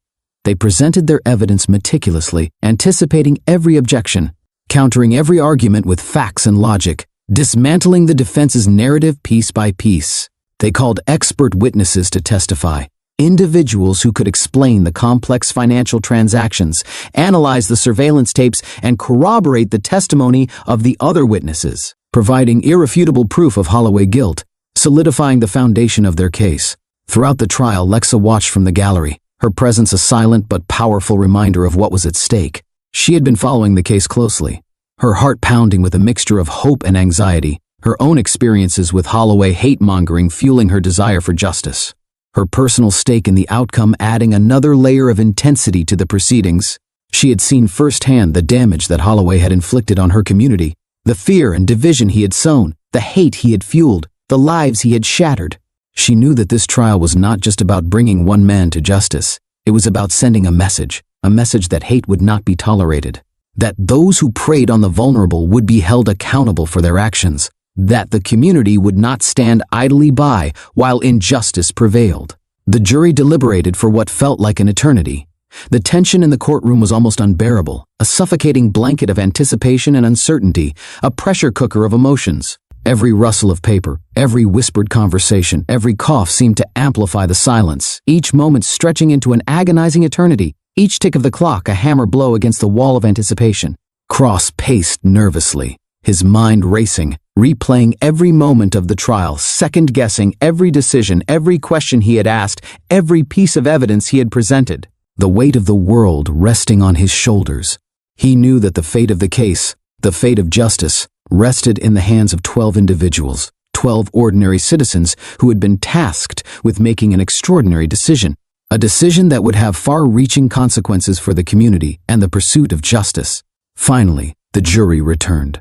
They presented their evidence meticulously, anticipating every objection, countering every argument with facts and logic, dismantling the defense's narrative piece by piece. They called expert witnesses to testify, individuals who could explain the complex financial transactions, analyze the surveillance tapes, and corroborate the testimony of the other witnesses, providing irrefutable proof of Holloway guilt, solidifying the foundation of their case. Throughout the trial, Lexa watched from the gallery, her presence a silent but powerful reminder of what was at stake. She had been following the case closely, her heart pounding with a mixture of hope and anxiety, her own experiences with Holloway hate-mongering fueling her desire for justice, her personal stake in the outcome adding another layer of intensity to the proceedings. She had seen firsthand the damage that Holloway had inflicted on her community, the fear and division he had sown, the hate he had fueled, the lives he had shattered. She knew that this trial was not just about bringing one man to justice. It was about sending a message that hate would not be tolerated, that those who preyed on the vulnerable would be held accountable for their actions, that the community would not stand idly by while injustice prevailed. The jury deliberated for what felt like an eternity. The tension in the courtroom was almost unbearable, a suffocating blanket of anticipation and uncertainty, a pressure cooker of emotions. Every rustle of paper, every whispered conversation, every cough seemed to amplify the silence, each moment stretching into an agonizing eternity, each tick of the clock a hammer blow against the wall of anticipation. Cross paced nervously, his mind racing, replaying every moment of the trial, second-guessing every decision, every question he had asked, every piece of evidence he had presented, the weight of the world resting on his shoulders. He knew that the fate of the case, the fate of justice, rested in the hands of 12 individuals, 12 ordinary citizens who had been tasked with making an extraordinary decision, A decision that would have far-reaching consequences for the community and the pursuit of justice. Finally, the jury returned.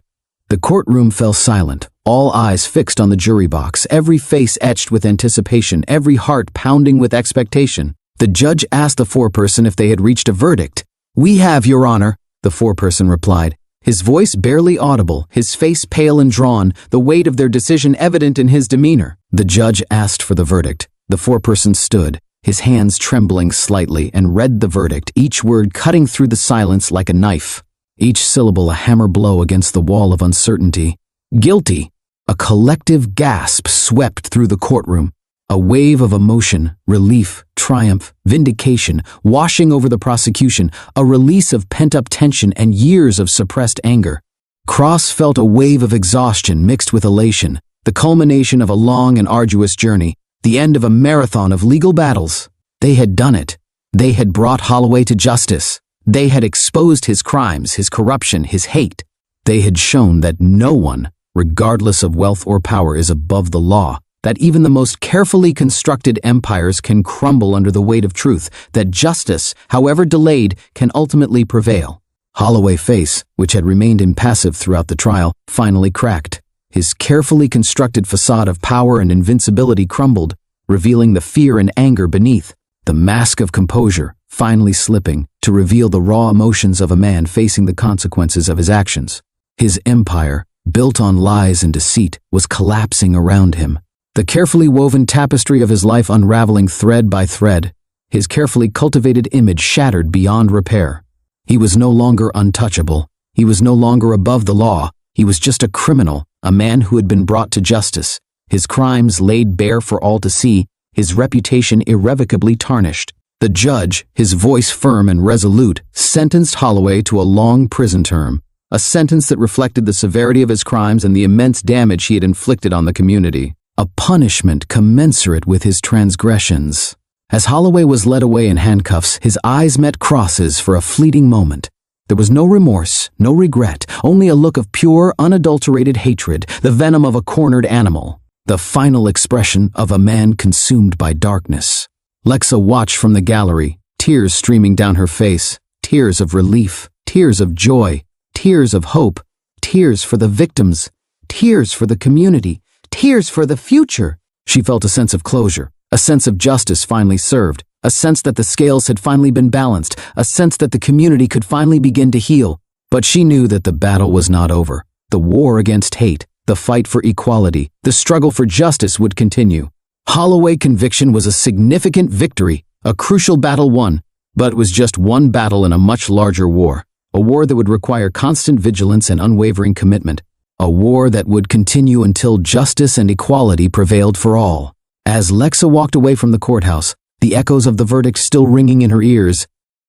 The courtroom fell silent, all eyes fixed on the jury box, every face etched with anticipation, every heart pounding with expectation. The judge asked the foreperson if they had reached a verdict. "We have, Your Honor," the foreperson replied, his voice barely audible, his face pale and drawn, the weight of their decision evident in his demeanor. The judge asked for the verdict. The foreperson stood, his hands trembling slightly, and read the verdict, each word cutting through the silence like a knife, each syllable a hammer blow against the wall of uncertainty. Guilty! A collective gasp swept through the courtroom. A wave of emotion, relief, triumph, vindication, washing over the prosecution, a release of pent-up tension and years of suppressed anger. Cross felt a wave of exhaustion mixed with elation, the culmination of a long and arduous journey, the end of a marathon of legal battles. They had done it. They had brought Holloway to justice. They had exposed his crimes, his corruption, his hate. They had shown that no one, regardless of wealth or power, is above the law, that even the most carefully constructed empires can crumble under the weight of truth, that justice, however delayed, can ultimately prevail. Holloway's face, which had remained impassive throughout the trial, finally cracked. His carefully constructed facade of power and invincibility crumbled, revealing the fear and anger beneath, the mask of composure finally slipping to reveal the raw emotions of a man facing the consequences of his actions. His empire, built on lies and deceit, was collapsing around him. The carefully woven tapestry of his life unraveling thread by thread, his carefully cultivated image shattered beyond repair. He was no longer untouchable. He was no longer above the law. He was just a criminal, a man who had been brought to justice, his crimes laid bare for all to see, his reputation irrevocably tarnished. The judge, his voice firm and resolute, sentenced Holloway to a long prison term, a sentence that reflected the severity of his crimes and the immense damage he had inflicted on the community. A punishment commensurate with his transgressions. As Holloway was led away in handcuffs, his eyes met Cross's for a fleeting moment. There was no remorse, no regret, only a look of pure, unadulterated hatred, the venom of a cornered animal, the final expression of a man consumed by darkness. Lexa watched from the gallery, tears streaming down her face, tears of relief, tears of joy, tears of hope, tears for the victims, tears for the community, tears for the future. She felt a sense of closure, a sense of justice finally served, a sense that the scales had finally been balanced, a sense that the community could finally begin to heal. But she knew that the battle was not over. The war against hate, the fight for equality, the struggle for justice would continue. Holloway's conviction was a significant victory, a crucial battle won, but it was just one battle in a much larger war, a war that would require constant vigilance and unwavering commitment. A war that would continue until justice and equality prevailed for all. As Lexa walked away from the courthouse, the echoes of the verdict still ringing in her ears,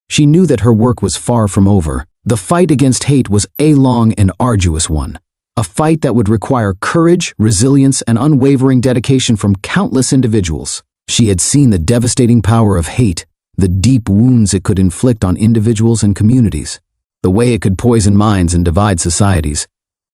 she knew that her work was far from over. The fight against hate was a long and arduous one. A fight that would require courage, resilience, and unwavering dedication from countless individuals. She had seen the devastating power of hate, the deep wounds it could inflict on individuals and communities, the way it could poison minds and divide societies.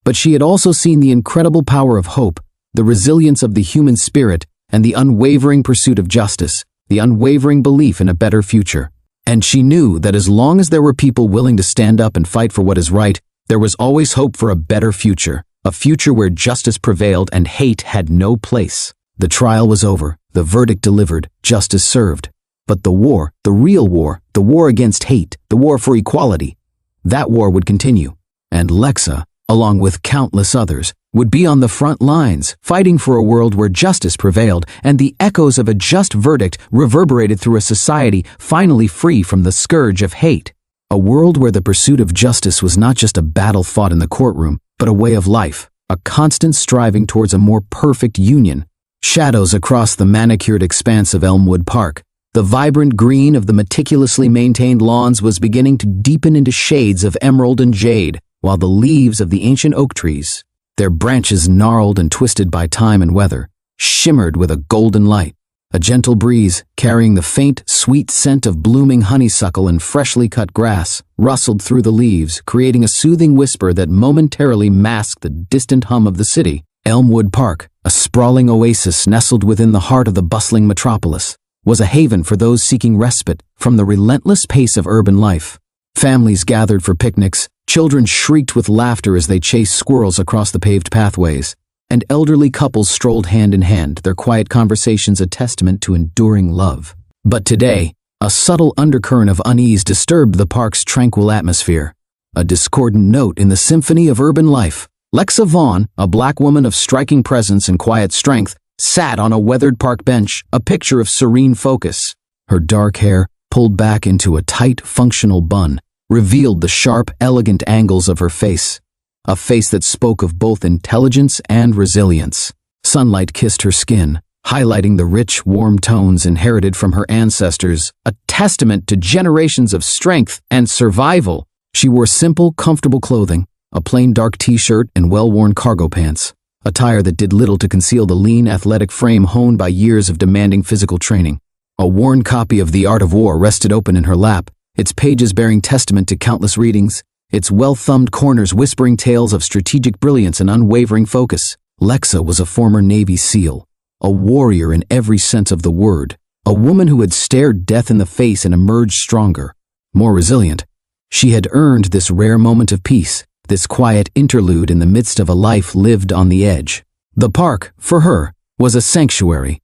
But she had also seen the incredible power of hope, the resilience of the human spirit, and the unwavering pursuit of justice, the unwavering belief in a better future. And she knew that as long as there were people willing to stand up and fight for what is right, there was always hope for a better future, a future where justice prevailed and hate had no place. The trial was over, the verdict delivered, justice served. But the war, the real war, the war against hate, the war for equality, that war would continue. And Lexa, along with countless others, would be on the front lines, fighting for a world where justice prevailed and the echoes of a just verdict reverberated through a society finally free from the scourge of hate. A world where the pursuit of justice was not just a battle fought in the courtroom, but a way of life, a constant striving towards a more perfect union. Shadows across the manicured expanse of Elmwood Park. The vibrant green of the meticulously maintained lawns was beginning to deepen into shades of emerald and jade, while the leaves of the ancient oak trees, their branches gnarled and twisted by time and weather, shimmered with a golden light. A gentle breeze, carrying the faint, sweet scent of blooming honeysuckle and freshly cut grass, rustled through the leaves, creating a soothing whisper that momentarily masked the distant hum of the city. Elmwood Park, a sprawling oasis nestled within the heart of the bustling metropolis. was a haven for those seeking respite from the relentless pace of urban life. Families gathered for picnics, children shrieked with laughter as they chased squirrels across the paved pathways, and elderly couples strolled hand in hand, their quiet conversations a testament to enduring love. But today, a subtle undercurrent of unease disturbed the park's tranquil atmosphere. A discordant note in the symphony of urban life. Lexa Vaughn, a black woman of striking presence and quiet strength, sat on a weathered park bench, a picture of serene focus. Her dark hair, pulled back into a tight, functional bun, revealed the sharp, elegant angles of her face. A face that spoke of both intelligence and resilience. Sunlight kissed her skin, highlighting the rich, warm tones inherited from her ancestors, a testament to generations of strength and survival. She wore simple, comfortable clothing, a plain dark t-shirt and well-worn cargo pants, attire that did little to conceal the lean, athletic frame honed by years of demanding physical training. A worn copy of The Art of War rested open in her lap, its pages bearing testament to countless readings, its well-thumbed corners whispering tales of strategic brilliance and unwavering focus. Lexa was a former Navy SEAL, a warrior in every sense of the word, a woman who had stared death in the face and emerged stronger, more resilient. She had earned this rare moment of peace, this quiet interlude in the midst of a life lived on the edge. The park, for her, was a sanctuary,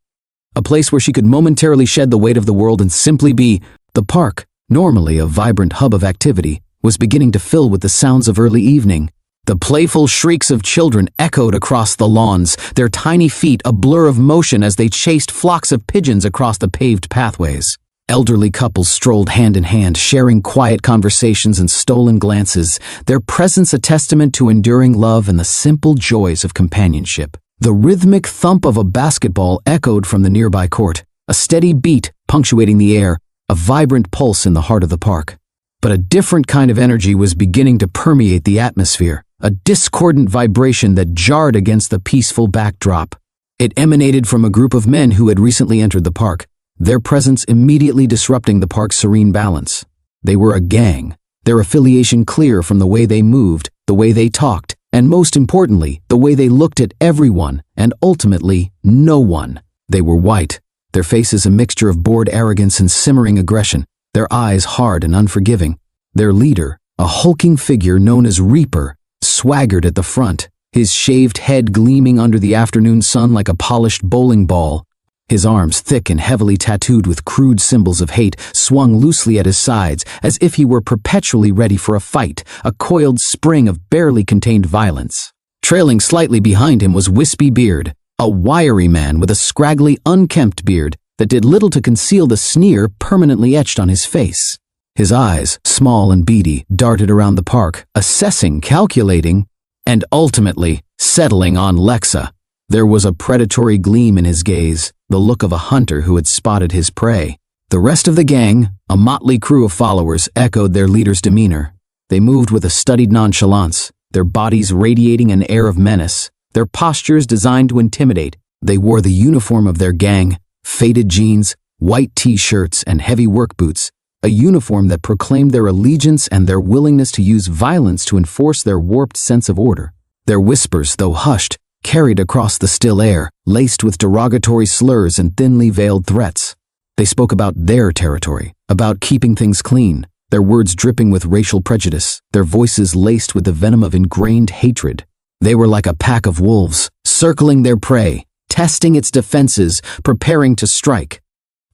a place where she could momentarily shed the weight of the world and simply be. The park, normally a vibrant hub of activity, was beginning to fill with the sounds of early evening. The playful shrieks of children echoed across the lawns, their tiny feet a blur of motion as they chased flocks of pigeons across the paved pathways. Elderly couples strolled hand in hand, sharing quiet conversations and stolen glances, their presence a testament to enduring love and the simple joys of companionship. The rhythmic thump of a basketball echoed from the nearby court, a steady beat punctuating the air, a vibrant pulse in the heart of the park. But a different kind of energy was beginning to permeate the atmosphere, a discordant vibration that jarred against the peaceful backdrop. It emanated from a group of men who had recently entered the park, their presence immediately disrupting the park's serene balance. They were a gang, their affiliation clear from the way they moved, the way they talked, and most importantly, the way they looked at everyone, and ultimately, no one. They were white, their faces a mixture of bored arrogance and simmering aggression, their eyes hard and unforgiving. Their leader, a hulking figure known as Reaper, swaggered at the front, his shaved head gleaming under the afternoon sun like a polished bowling ball. His arms, thick and heavily tattooed with crude symbols of hate, swung loosely at his sides as if he were perpetually ready for a fight, a coiled spring of barely contained violence. Trailing slightly behind him was Wispy Beard, a wiry man with a scraggly, unkempt beard that did little to conceal the sneer permanently etched on his face. His eyes, small and beady, darted around the park, assessing, calculating, and ultimately settling on Lexa. There was a predatory gleam in his gaze, the look of a hunter who had spotted his prey. The rest of the gang, a motley crew of followers, echoed their leader's demeanor. They moved with a studied nonchalance, their bodies radiating an air of menace, their postures designed to intimidate. They wore the uniform of their gang, faded jeans, white t-shirts, and heavy work boots, a uniform that proclaimed their allegiance and their willingness to use violence to enforce their warped sense of order. Their whispers, though hushed, carried across the still air, laced with derogatory slurs and thinly veiled threats. They spoke about their territory, about keeping things clean, their words dripping with racial prejudice, their voices laced with the venom of ingrained hatred. They were like a pack of wolves, circling their prey, testing its defenses, preparing to strike.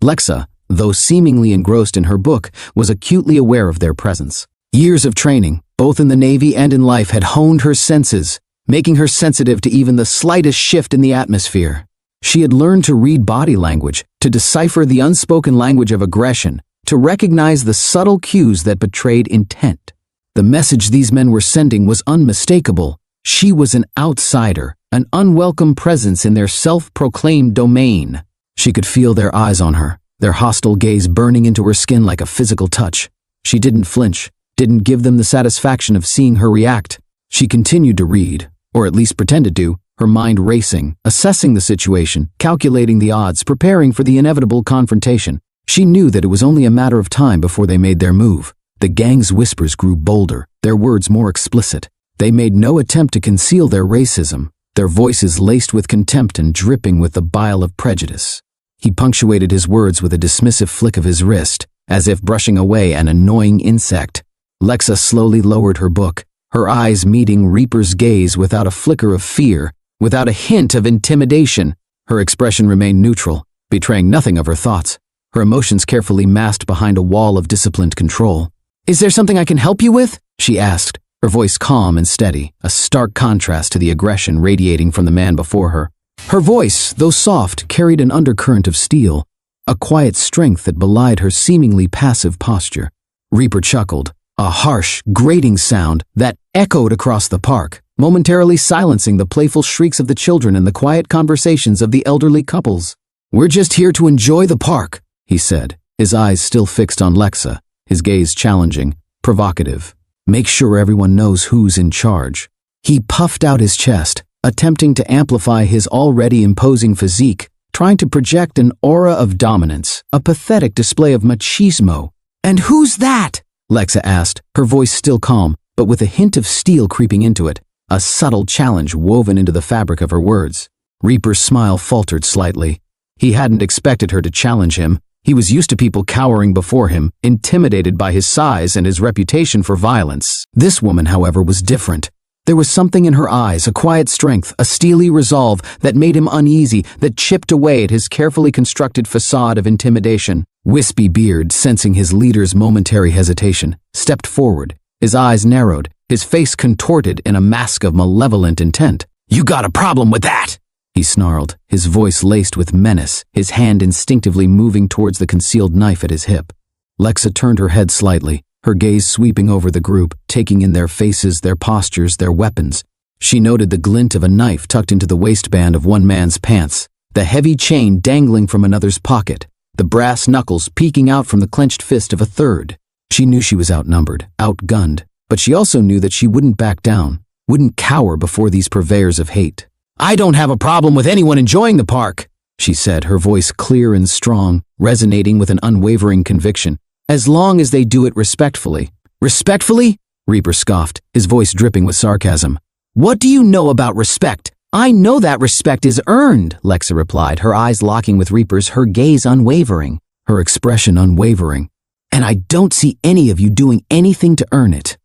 Lexa, though seemingly engrossed in her book, was acutely aware of their presence. Years of training, both in the Navy and in life, had honed her senses, making her sensitive to even the slightest shift in the atmosphere. She had learned to read body language, to decipher the unspoken language of aggression, to recognize the subtle cues that betrayed intent. The message these men were sending was unmistakable. She was an outsider, an unwelcome presence in their self-proclaimed domain. She could feel their eyes on her, their hostile gaze burning into her skin like a physical touch. She didn't flinch, didn't give them the satisfaction of seeing her react. She continued to read, or at least pretended to, her mind racing, assessing the situation, calculating the odds, preparing for the inevitable confrontation. She knew that it was only a matter of time before they made their move. The gang's whispers grew bolder, their words more explicit. They made no attempt to conceal their racism, their voices laced with contempt and dripping with the bile of prejudice. He punctuated his words with a dismissive flick of his wrist, as if brushing away an annoying insect. Lexa slowly lowered her book, her eyes meeting Reaper's gaze without a flicker of fear, without a hint of intimidation. Her expression remained neutral, betraying nothing of her thoughts, her emotions carefully masked behind a wall of disciplined control. "Is there something I can help you with?" she asked, her voice calm and steady, a stark contrast to the aggression radiating from the man before her. Her voice, though soft, carried an undercurrent of steel, a quiet strength that belied her seemingly passive posture. Reaper chuckled, a harsh, grating sound that echoed across the park, momentarily silencing the playful shrieks of the children and the quiet conversations of the elderly couples. "We're just here to enjoy the park," he said, his eyes still fixed on Lexa, his gaze challenging, provocative. "Make sure everyone knows who's in charge." He puffed out his chest, attempting to amplify his already imposing physique, trying to project an aura of dominance, a pathetic display of machismo. "And who's that?" Lexa asked, her voice still calm, but with a hint of steel creeping into it, a subtle challenge woven into the fabric of her words. Reaper's smile faltered slightly. He hadn't expected her to challenge him. He was used to people cowering before him, intimidated by his size and his reputation for violence. This woman, however, was different. There was something in her eyes, a quiet strength, a steely resolve that made him uneasy, that chipped away at his carefully constructed facade of intimidation. Wispy Beard, sensing his leader's momentary hesitation, stepped forward. His eyes narrowed, his face contorted in a mask of malevolent intent. "You got a problem with that?" he snarled, his voice laced with menace, his hand instinctively moving towards the concealed knife at his hip. Lexa turned her head slightly, her gaze sweeping over the group, taking in their faces, their postures, their weapons. She noted the glint of a knife tucked into the waistband of one man's pants, the heavy chain dangling from another's pocket, the brass knuckles peeking out from the clenched fist of a third. She knew she was outnumbered, outgunned, but she also knew that she wouldn't back down, wouldn't cower before these purveyors of hate. "I don't have a problem with anyone enjoying the park," she said, her voice clear and strong, resonating with an unwavering conviction, "as long as they do it respectfully." "Respectfully?" Reaper scoffed, his voice dripping with sarcasm. "What do you know about respect?" "I know that respect is earned," Lexa replied, her eyes locking with Reaper's, her gaze unwavering, her expression unwavering. "And I don't see any of you doing anything to earn it."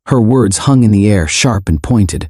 Her words hung in the air, sharp and pointed,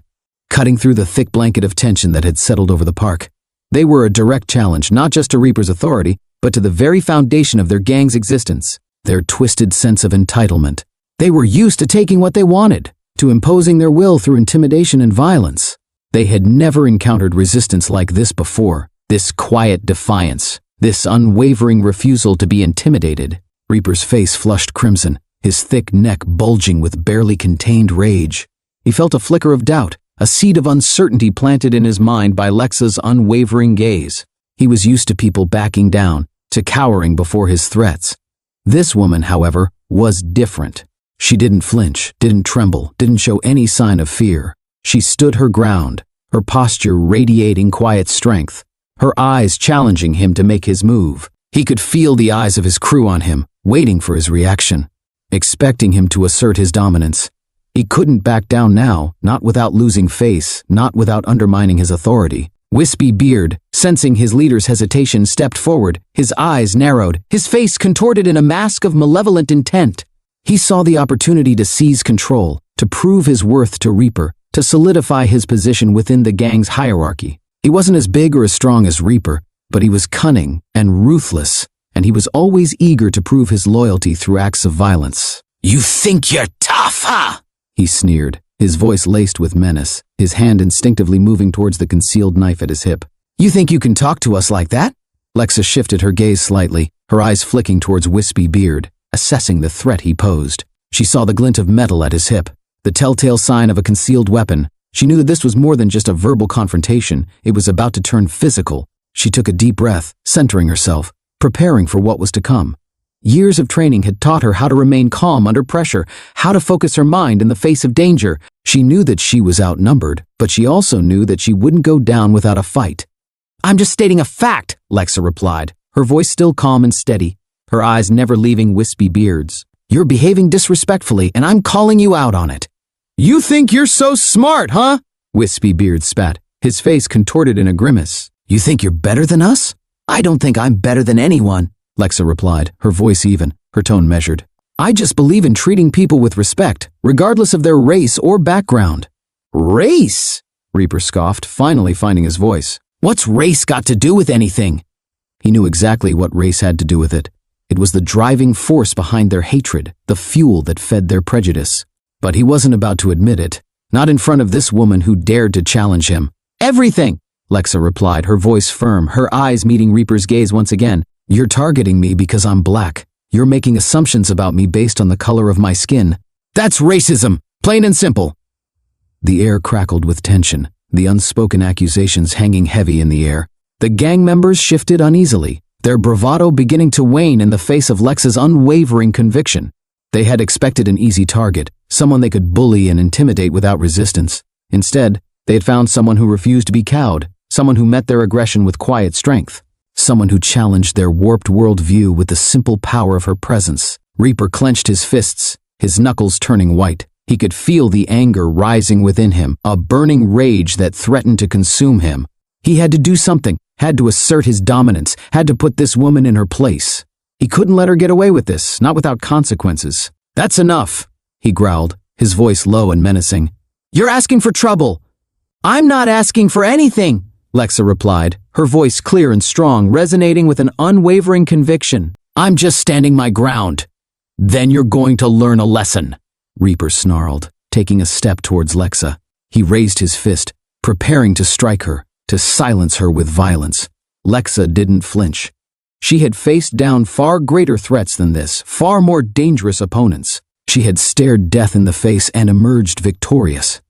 cutting through the thick blanket of tension that had settled over the park. They were a direct challenge, not just to Reaper's authority, but to the very foundation of their gang's existence, their twisted sense of entitlement. They were used to taking what they wanted, to imposing their will through intimidation and violence. They had never encountered resistance like this before, this quiet defiance, this unwavering refusal to be intimidated. Reaper's face flushed crimson, his thick neck bulging with barely contained rage. He felt a flicker of doubt, a seed of uncertainty planted in his mind by Lexa's unwavering gaze. He was used to people backing down, to cowering before his threats. This woman, however, was different. She didn't flinch, didn't tremble, didn't show any sign of fear. She stood her ground, her posture radiating quiet strength, her eyes challenging him to make his move. He could feel the eyes of his crew on him, waiting for his reaction, expecting him to assert his dominance. He couldn't back down now, not without losing face, not without undermining his authority. Wispy Beard, sensing his leader's hesitation, stepped forward, his eyes narrowed, his face contorted in a mask of malevolent intent. He saw the opportunity to seize control, to prove his worth to Reaper, to solidify his position within the gang's hierarchy. He wasn't as big or as strong as Reaper, but he was cunning and ruthless, and he was always eager to prove his loyalty through acts of violence. "You think you're tough, huh?" he sneered, his voice laced with menace, his hand instinctively moving towards the concealed knife at his hip. "You think you can talk to us like that?" Lexa shifted her gaze slightly, her eyes flicking towards Wispy Beard, assessing the threat he posed. She saw the glint of metal at his hip, the telltale sign of a concealed weapon. She knew that this was more than just a verbal confrontation, it was about to turn physical. She took a deep breath, centering herself, preparing for what was to come. Years of training had taught her how to remain calm under pressure, how to focus her mind in the face of danger. She knew that she was outnumbered, but she also knew that she wouldn't go down without a fight. "I'm just stating a fact," Lexa replied, her voice still calm and steady, her eyes never leaving Wispy Beard's. "You're behaving disrespectfully, and I'm calling you out on it." "You think you're so smart, huh?" Wispy Beard spat, his face contorted in a grimace. "You think you're better than us?" I don't think I'm better than anyone, Lexa replied, her voice even, her tone measured. I just believe in treating people with respect, regardless of their race or background. Race? Reaper scoffed, finally finding his voice. What's race got to do with anything? He knew exactly what race had to do with it. It was the driving force behind their hatred, the fuel that fed their prejudice. But he wasn't about to admit it, not in front of this woman who dared to challenge him. Everything, Lexa replied, her voice firm, her eyes meeting Reaper's gaze once again. You're targeting me because I'm black. You're making assumptions about me based on the color of my skin. That's racism, plain and simple. The air crackled with tension, the unspoken accusations hanging heavy in the air. The gang members shifted uneasily, their bravado beginning to wane in the face of Lexa's unwavering conviction. They had expected an easy target, someone they could bully and intimidate without resistance. Instead, they had found someone who refused to be cowed, someone who met their aggression with quiet strength. Someone who challenged their warped worldview with the simple power of her presence. Reaper clenched his fists, his knuckles turning white. He could feel the anger rising within him, a burning rage that threatened to consume him. He had to do something, had to assert his dominance, had to put this woman in her place. He couldn't let her get away with this, not without consequences. That's enough, he growled, his voice low and menacing. You're asking for trouble. I'm not asking for anything, Lexa replied, her voice clear and strong, resonating with an unwavering conviction. I'm just standing my ground. Then you're going to learn a lesson, Reaper snarled, taking a step towards Lexa. He raised his fist, preparing to strike her, to silence her with violence. Lexa didn't flinch. She had faced down far greater threats than this, far more dangerous opponents. She had stared death in the face and emerged victorious.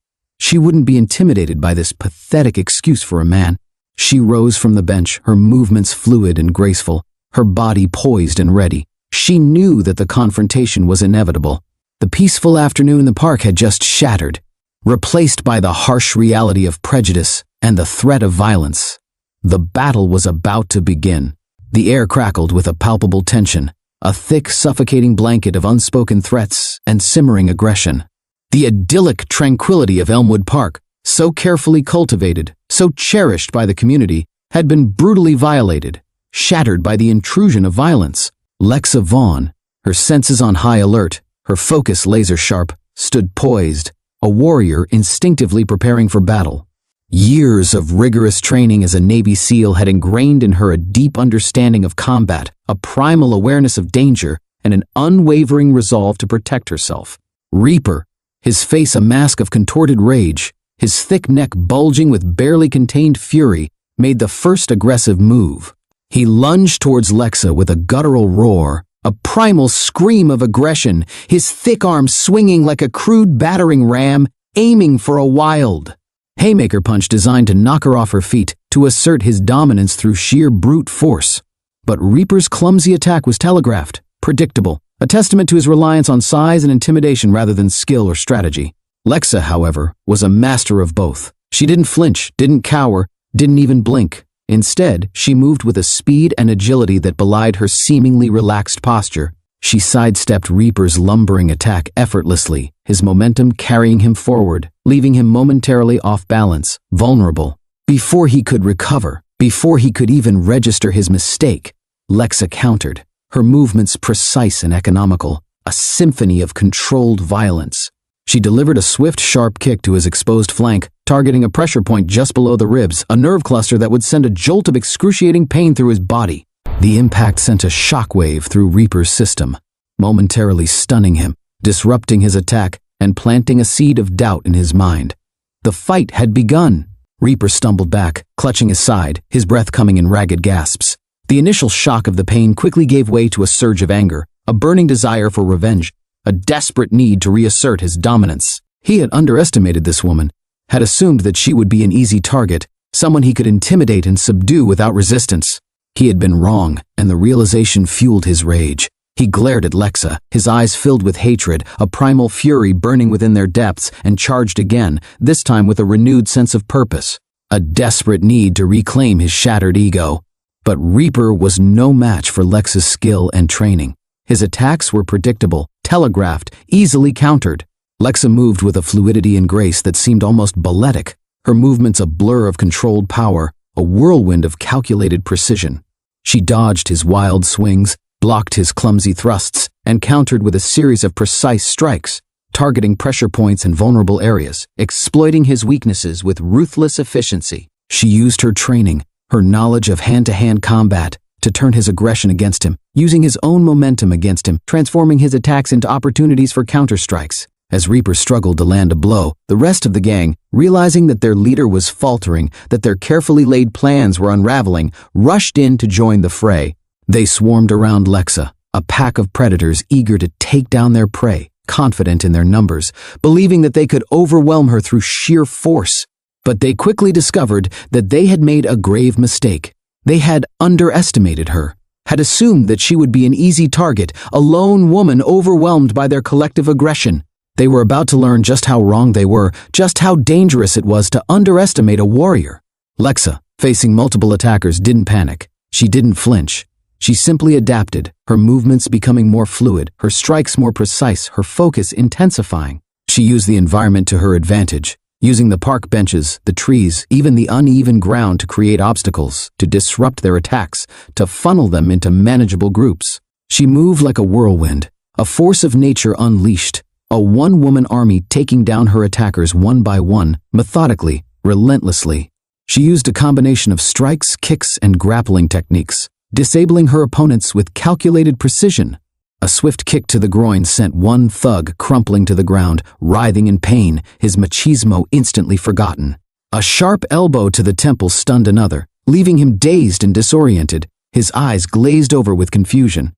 She wouldn't be intimidated by this pathetic excuse for a man. She rose from the bench, her movements fluid and graceful, her body poised and ready. She knew that the confrontation was inevitable. The peaceful afternoon in the park had just shattered, replaced by the harsh reality of prejudice and the threat of violence. The battle was about to begin. The air crackled with a palpable tension, a thick, suffocating blanket of unspoken threats and simmering aggression. The idyllic tranquility of Elmwood Park, so carefully cultivated, so cherished by the community, had been brutally violated, shattered by the intrusion of violence. Lexa Vaughn, her senses on high alert, her focus laser-sharp, stood poised, a warrior instinctively preparing for battle. Years of rigorous training as a Navy SEAL had ingrained in her a deep understanding of combat, a primal awareness of danger, and an unwavering resolve to protect herself. Reaper, his face a mask of contorted rage, his thick neck bulging with barely contained fury, made the first aggressive move. He lunged towards Lexa with a guttural roar, a primal scream of aggression, his thick arms swinging like a crude battering ram, aiming for a wild haymaker punch designed to knock her off her feet, to assert his dominance through sheer brute force. But Reaper's clumsy attack was telegraphed, predictable, a testament to his reliance on size and intimidation rather than skill or strategy. Lexa, however, was a master of both. She didn't flinch, didn't cower, didn't even blink. Instead, she moved with a speed and agility that belied her seemingly relaxed posture. She sidestepped Reaper's lumbering attack effortlessly, his momentum carrying him forward, leaving him momentarily off balance, vulnerable. Before he could recover, before he could even register his mistake, Lexa countered, her movements precise and economical, a symphony of controlled violence. She delivered a swift, sharp kick to his exposed flank, targeting a pressure point just below the ribs, a nerve cluster that would send a jolt of excruciating pain through his body. The impact sent a shockwave through Reaper's system, momentarily stunning him, disrupting his attack, and planting a seed of doubt in his mind. The fight had begun. Reaper stumbled back, clutching his side, his breath coming in ragged gasps. The initial shock of the pain quickly gave way to a surge of anger, a burning desire for revenge, a desperate need to reassert his dominance. He had underestimated this woman, had assumed that she would be an easy target, someone he could intimidate and subdue without resistance. He had been wrong, and the realization fueled his rage. He glared at Lexa, his eyes filled with hatred, a primal fury burning within their depths, and charged again, this time with a renewed sense of purpose, a desperate need to reclaim his shattered ego. But Reaper was no match for Lexa's skill and training. His attacks were predictable, telegraphed, easily countered. Lexa moved with a fluidity and grace that seemed almost balletic, her movements a blur of controlled power, a whirlwind of calculated precision. She dodged his wild swings, blocked his clumsy thrusts, and countered with a series of precise strikes, targeting pressure points and vulnerable areas, exploiting his weaknesses with ruthless efficiency. She used her training, her knowledge of hand-to-hand combat, to turn his aggression against him, using his own momentum against him, transforming his attacks into opportunities for counterstrikes. As Reaper struggled to land a blow, the rest of the gang, realizing that their leader was faltering, that their carefully laid plans were unraveling, rushed in to join the fray. They swarmed around Lexa, a pack of predators eager to take down their prey, confident in their numbers, believing that they could overwhelm her through sheer force. But they quickly discovered that they had made a grave mistake. They had underestimated her, had assumed that she would be an easy target, a lone woman overwhelmed by their collective aggression. They were about to learn just how wrong they were, just how dangerous it was to underestimate a warrior. Lexa, facing multiple attackers, didn't panic. She didn't flinch. She simply adapted, her movements becoming more fluid, her strikes more precise, her focus intensifying. She used the environment to her advantage, using the park benches, the trees, even the uneven ground to create obstacles, to disrupt their attacks, to funnel them into manageable groups. She moved like a whirlwind, a force of nature unleashed, a one-woman army taking down her attackers one by one, methodically, relentlessly. She used a combination of strikes, kicks, and grappling techniques, disabling her opponents with calculated precision. A swift kick to the groin sent one thug crumpling to the ground, writhing in pain, his machismo instantly forgotten. A sharp elbow to the temple stunned another, leaving him dazed and disoriented, his eyes glazed over with confusion.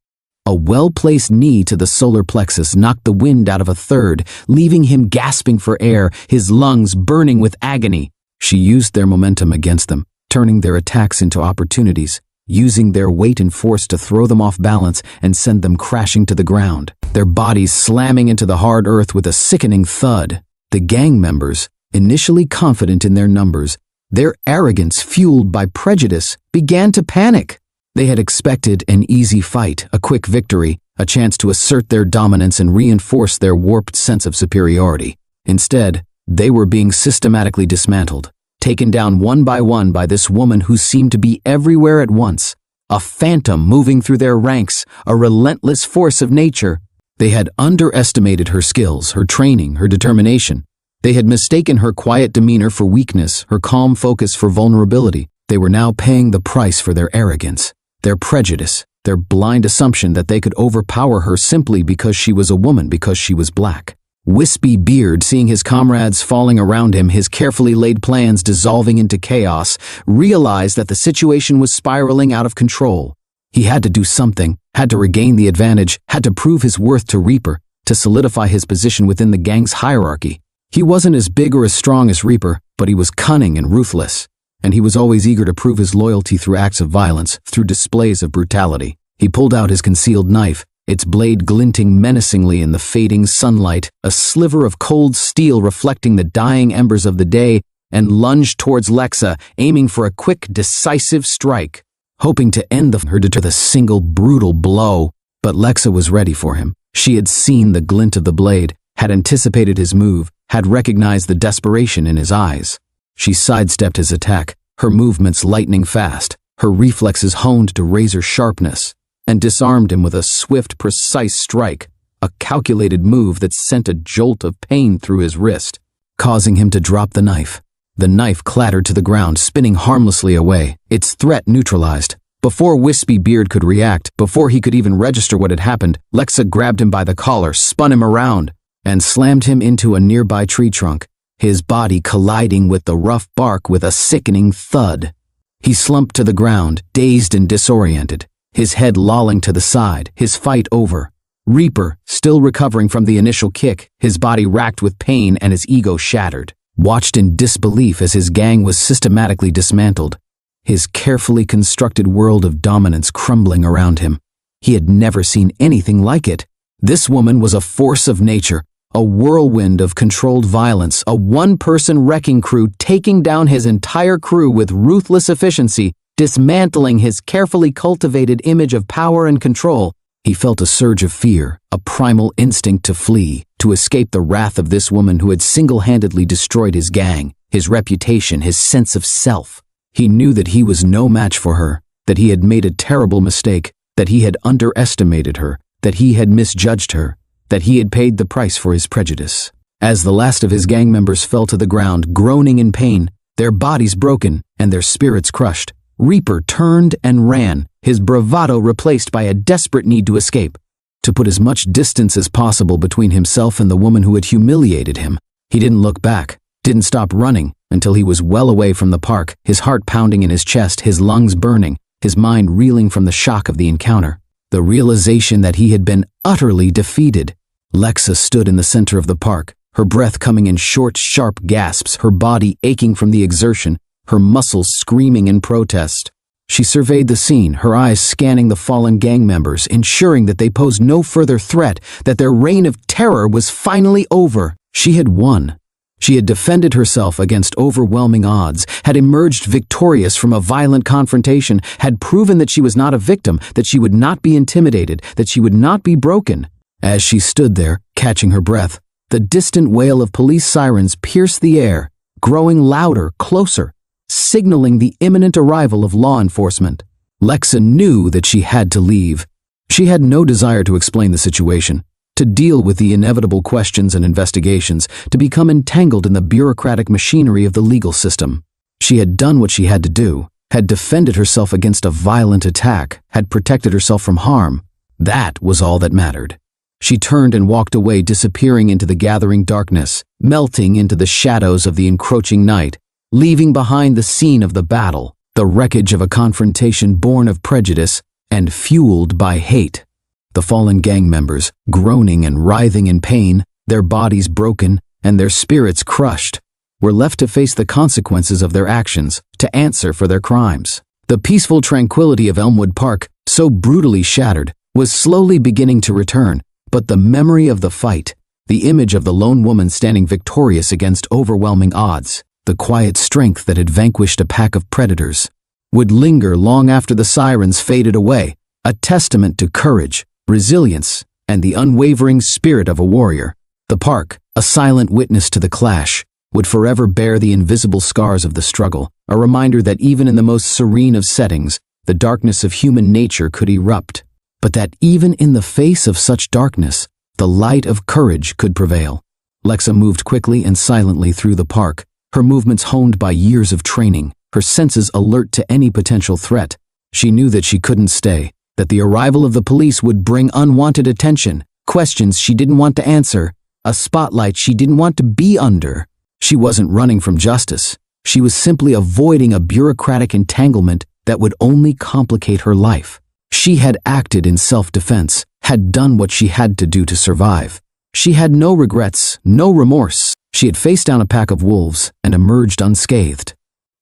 A well-placed knee to the solar plexus knocked the wind out of a third, leaving him gasping for air, his lungs burning with agony. She used their momentum against them, turning their attacks into opportunities, using their weight and force to throw them off balance and send them crashing to the ground, their bodies slamming into the hard earth with a sickening thud. The gang members, initially confident in their numbers, their arrogance fueled by prejudice, began to panic. They had expected an easy fight, a quick victory, a chance to assert their dominance and reinforce their warped sense of superiority. Instead, they were being systematically dismantled, taken down one by this woman who seemed to be everywhere at once, a phantom moving through their ranks, a relentless force of nature. They had underestimated her skills, her training, her determination. They had mistaken her quiet demeanor for weakness, her calm focus for vulnerability. They were now paying the price for their arrogance, their prejudice, their blind assumption that they could overpower her simply because she was a woman, because she was black. Wispy Beard, seeing his comrades falling around him, his carefully laid plans dissolving into chaos, realized that the situation was spiraling out of control. He had to do something, had to regain the advantage, had to prove his worth to Reaper, to solidify his position within the gang's hierarchy. He wasn't as big or as strong as Reaper, but he was cunning and ruthless, and he was always eager to prove his loyalty through acts of violence, through displays of brutality. He pulled out his concealed knife, its blade glinting menacingly in the fading sunlight, a sliver of cold steel reflecting the dying embers of the day, and lunged towards Lexa, aiming for a quick, decisive strike, hoping to end her with a single brutal blow. But Lexa was ready for him. She had seen the glint of the blade, had anticipated his move, had recognized the desperation in his eyes. She sidestepped his attack, her movements lightning fast, her reflexes honed to razor sharpness, and disarmed him with a swift, precise strike, a calculated move that sent a jolt of pain through his wrist, causing him to drop the knife. The knife clattered to the ground, spinning harmlessly away, its threat neutralized. Before Wispy Beard could react, before he could even register what had happened, Lexa grabbed him by the collar, spun him around, and slammed him into a nearby tree trunk, his body colliding with the rough bark with a sickening thud. He slumped to the ground, dazed and disoriented, his head lolling to the side, his fight over. Reaper, still recovering from the initial kick, his body racked with pain and his ego shattered, watched in disbelief as his gang was systematically dismantled, his carefully constructed world of dominance crumbling around him. He had never seen anything like it. This woman was a force of nature, a whirlwind of controlled violence, a one-person wrecking crew taking down his entire crew with ruthless efficiency, dismantling his carefully cultivated image of power and control. He felt a surge of fear, a primal instinct to flee, to escape the wrath of this woman who had single-handedly destroyed his gang, his reputation, his sense of self. He knew that he was no match for her, that he had made a terrible mistake, that he had underestimated her, that he had misjudged her, that he had paid the price for his prejudice. As the last of his gang members fell to the ground, groaning in pain, their bodies broken and their spirits crushed, Reaper turned and ran, his bravado replaced by a desperate need to escape, to put as much distance as possible between himself and the woman who had humiliated him. He didn't look back, didn't stop running until he was well away from the park, his heart pounding in his chest, his lungs burning, his mind reeling from the shock of the encounter. The realization that he had been utterly defeated. Lexa stood in the center of the park, her breath coming in short, sharp gasps, her body aching from the exertion, her muscles screaming in protest. She surveyed the scene, her eyes scanning the fallen gang members, ensuring that they posed no further threat, that their reign of terror was finally over. She had won. She had defended herself against overwhelming odds, had emerged victorious from a violent confrontation, had proven that she was not a victim, that she would not be intimidated, that she would not be broken. As she stood there, catching her breath, the distant wail of police sirens pierced the air, growing louder, closer, signaling the imminent arrival of law enforcement. Lexa knew that she had to leave. She had no desire to explain the situation, to deal with the inevitable questions and investigations, to become entangled in the bureaucratic machinery of the legal system. She had done what she had to do, had defended herself against a violent attack, had protected herself from harm. That was all that mattered. She turned and walked away, disappearing into the gathering darkness, melting into the shadows of the encroaching night, leaving behind the scene of the battle, the wreckage of a confrontation born of prejudice and fueled by hate. The fallen gang members, groaning and writhing in pain, their bodies broken and their spirits crushed, were left to face the consequences of their actions, to answer for their crimes. The peaceful tranquility of Elmwood Park, so brutally shattered, was slowly beginning to return, but the memory of the fight, the image of the lone woman standing victorious against overwhelming odds, the quiet strength that had vanquished a pack of predators, would linger long after the sirens faded away, a testament to courage, resilience, and the unwavering spirit of a warrior. The park, a silent witness to the clash, would forever bear the invisible scars of the struggle, a reminder that even in the most serene of settings, the darkness of human nature could erupt, but that even in the face of such darkness, the light of courage could prevail. Lexa moved quickly and silently through the park, her movements honed by years of training, her senses alert to any potential threat. She knew that she couldn't stay, that the arrival of the police would bring unwanted attention, questions she didn't want to answer, a spotlight she didn't want to be under. She wasn't running from justice. She was simply avoiding a bureaucratic entanglement that would only complicate her life. She had acted in self-defense, had done what she had to do to survive. She had no regrets, no remorse. She had faced down a pack of wolves and emerged unscathed.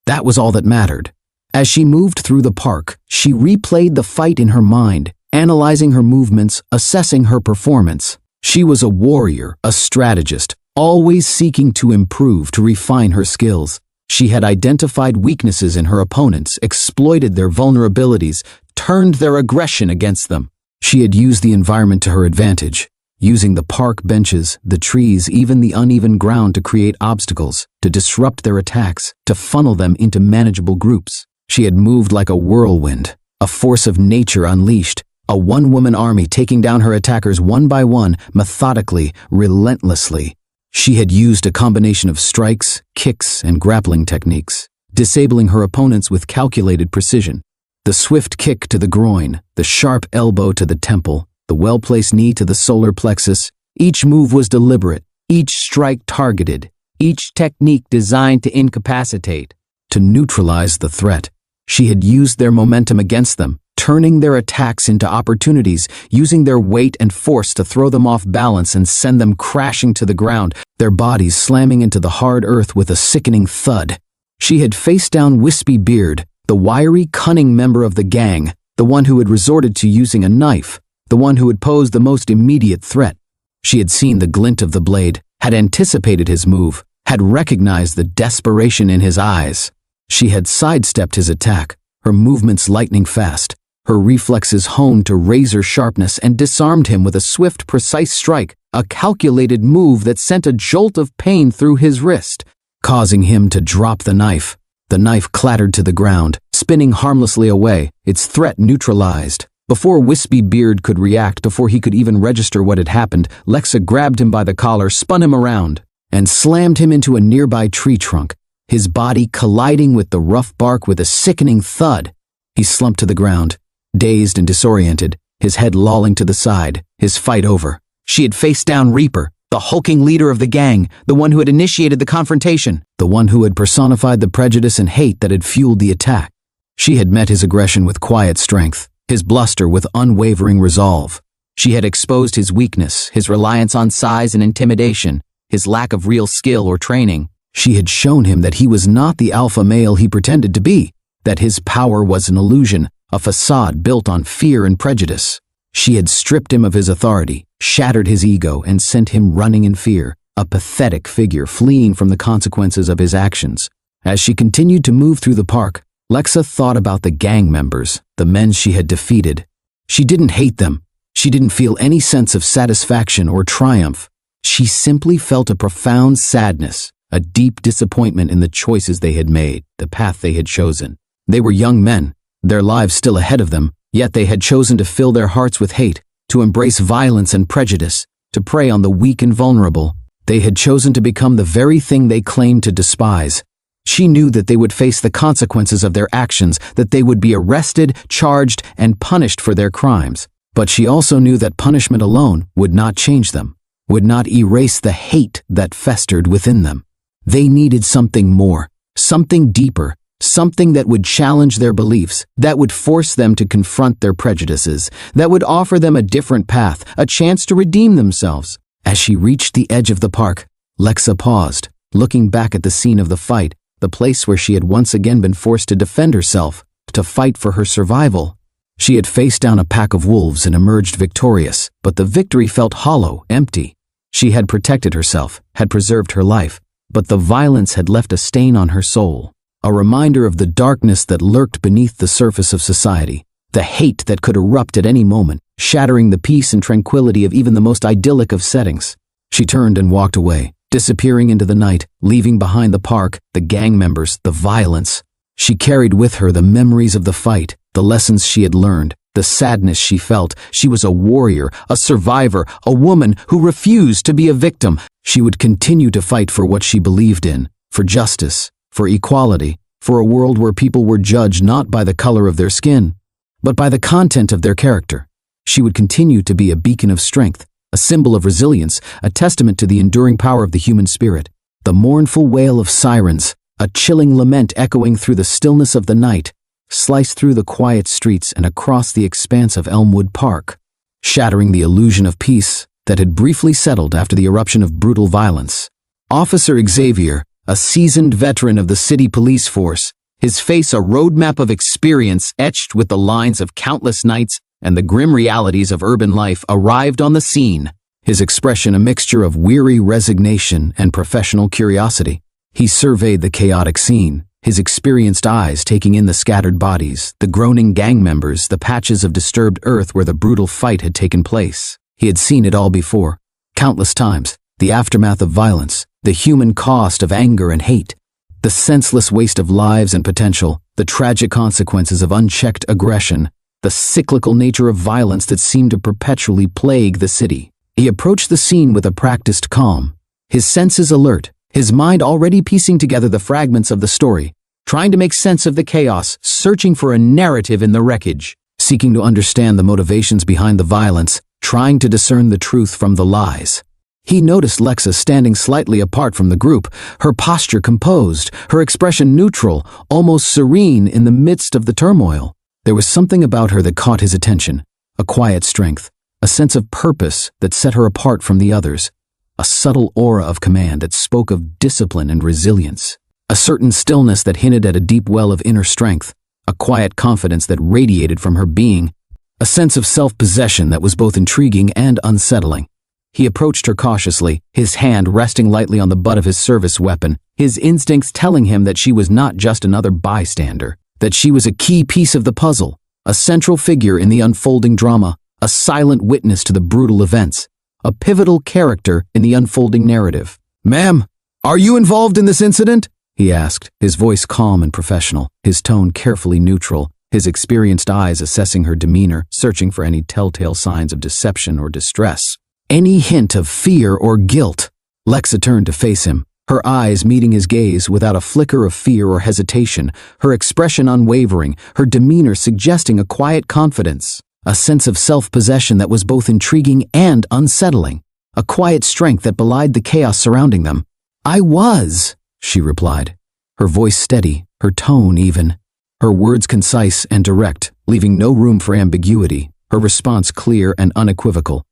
That was all that mattered. As she moved through the park, she replayed the fight in her mind, analyzing her movements, assessing her performance. She was a warrior, a strategist, always seeking to improve, to refine her skills. She had identified weaknesses in her opponents, exploited their vulnerabilities, turned their aggression against them. She had used the environment to her advantage, using the park benches, the trees, even the uneven ground to create obstacles, to disrupt their attacks, to funnel them into manageable groups. She had moved like a whirlwind, a force of nature unleashed, a one-woman army taking down her attackers one by one, methodically, relentlessly. She had used a combination of strikes, kicks, and grappling techniques, disabling her opponents with calculated precision. The swift kick to the groin, the sharp elbow to the temple, the well-placed knee to the solar plexus. Each move was deliberate, each strike targeted, each technique designed to incapacitate, to neutralize the threat. She had used their momentum against them, turning their attacks into opportunities, using their weight and force to throw them off balance and send them crashing to the ground, their bodies slamming into the hard earth with a sickening thud. She had faced down Wispy Beard, the wiry, cunning member of the gang, the one who had resorted to using a knife, the one who had posed the most immediate threat. She had seen the glint of the blade, had anticipated his move, had recognized the desperation in his eyes. She had sidestepped his attack, her movements lightning fast, her reflexes honed to razor sharpness, and disarmed him with a swift, precise strike, a calculated move that sent a jolt of pain through his wrist, causing him to drop the knife. The knife clattered to the ground, spinning harmlessly away, its threat neutralized. Before Wispy Beard could react, before he could even register what had happened, Lexa grabbed him by the collar, spun him around, and slammed him into a nearby tree trunk, his body colliding with the rough bark with a sickening thud. He slumped to the ground, dazed and disoriented, his head lolling to the side, his fight over. She had faced down Reaper, the hulking leader of the gang, the one who had initiated the confrontation, the one who had personified the prejudice and hate that had fueled the attack. She had met his aggression with quiet strength, his bluster with unwavering resolve. She had exposed his weakness, his reliance on size and intimidation, his lack of real skill or training. She had shown him that he was not the alpha male he pretended to be, that his power was an illusion, a facade built on fear and prejudice. She had stripped him of his authority, shattered his ego, and sent him running in fear, a pathetic figure fleeing from the consequences of his actions. As she continued to move through the park, Lexa thought about the gang members, the men she had defeated. She didn't hate them. She didn't feel any sense of satisfaction or triumph. She simply felt a profound sadness, a deep disappointment in the choices they had made, the path they had chosen. They were young men, their lives still ahead of them, yet they had chosen to fill their hearts with hate, to embrace violence and prejudice, to prey on the weak and vulnerable. They had chosen to become the very thing they claimed to despise. She knew that they would face the consequences of their actions, that they would be arrested, charged, and punished for their crimes. But she also knew that punishment alone would not change them, would not erase the hate that festered within them. They needed something more, something deeper, something that would challenge their beliefs, that would force them to confront their prejudices, that would offer them a different path, a chance to redeem themselves. As she reached the edge of the park, Lexa paused, looking back at the scene of the fight, the place where she had once again been forced to defend herself, to fight for her survival. She had faced down a pack of wolves and emerged victorious, but the victory felt hollow, empty. She had protected herself, had preserved her life, but the violence had left a stain on her soul, a reminder of the darkness that lurked beneath the surface of society, the hate that could erupt at any moment, shattering the peace and tranquility of even the most idyllic of settings. She turned and walked away, disappearing into the night, leaving behind the park, the gang members, the violence. She carried with her the memories of the fight, the lessons she had learned, the sadness she felt. She was a warrior, a survivor, a woman who refused to be a victim. She would continue to fight for what she believed in, for justice, for equality, for a world where people were judged not by the color of their skin, but by the content of their character. She would continue to be a beacon of strength, a symbol of resilience, a testament to the enduring power of the human spirit. The mournful wail of sirens, a chilling lament echoing through the stillness of the night, sliced through the quiet streets and across the expanse of Elmwood Park, shattering the illusion of peace that had briefly settled after the eruption of brutal violence. Officer Xavier, a seasoned veteran of the city police force, his face a roadmap of experience etched with the lines of countless nights and the grim realities of urban life, arrived on the scene, his expression a mixture of weary resignation and professional curiosity. He surveyed the chaotic scene, his experienced eyes taking in the scattered bodies, the groaning gang members, the patches of disturbed earth where the brutal fight had taken place. He had seen it all before, countless times, the aftermath of violence, the human cost of anger and hate, the senseless waste of lives and potential, the tragic consequences of unchecked aggression, the cyclical nature of violence that seemed to perpetually plague the city. He approached the scene with a practiced calm, his senses alert, his mind already piecing together the fragments of the story, trying to make sense of the chaos, searching for a narrative in the wreckage, seeking to understand the motivations behind the violence, trying to discern the truth from the lies. He noticed Lexa standing slightly apart from the group, her posture composed, her expression neutral, almost serene in the midst of the turmoil. There was something about her that caught his attention, a quiet strength, a sense of purpose that set her apart from the others, a subtle aura of command that spoke of discipline and resilience, a certain stillness that hinted at a deep well of inner strength, a quiet confidence that radiated from her being, a sense of self-possession that was both intriguing and unsettling. He approached her cautiously, his hand resting lightly on the butt of his service weapon, his instincts telling him that she was not just another bystander, that she was a key piece of the puzzle, a central figure in the unfolding drama, a silent witness to the brutal events, a pivotal character in the unfolding narrative. "Ma'am, are you involved in this incident?" he asked, his voice calm and professional, his tone carefully neutral, his experienced eyes assessing her demeanor, searching for any telltale signs of deception or distress. Any hint of fear or guilt. Lexa turned to face him, her eyes meeting his gaze without a flicker of fear or hesitation, her expression unwavering, her demeanor suggesting a quiet confidence, a sense of self-possession that was both intriguing and unsettling, a quiet strength that belied the chaos surrounding them. "I was," she replied, her voice steady, her tone even, her words concise and direct, leaving no room for ambiguity, her response clear and unequivocal.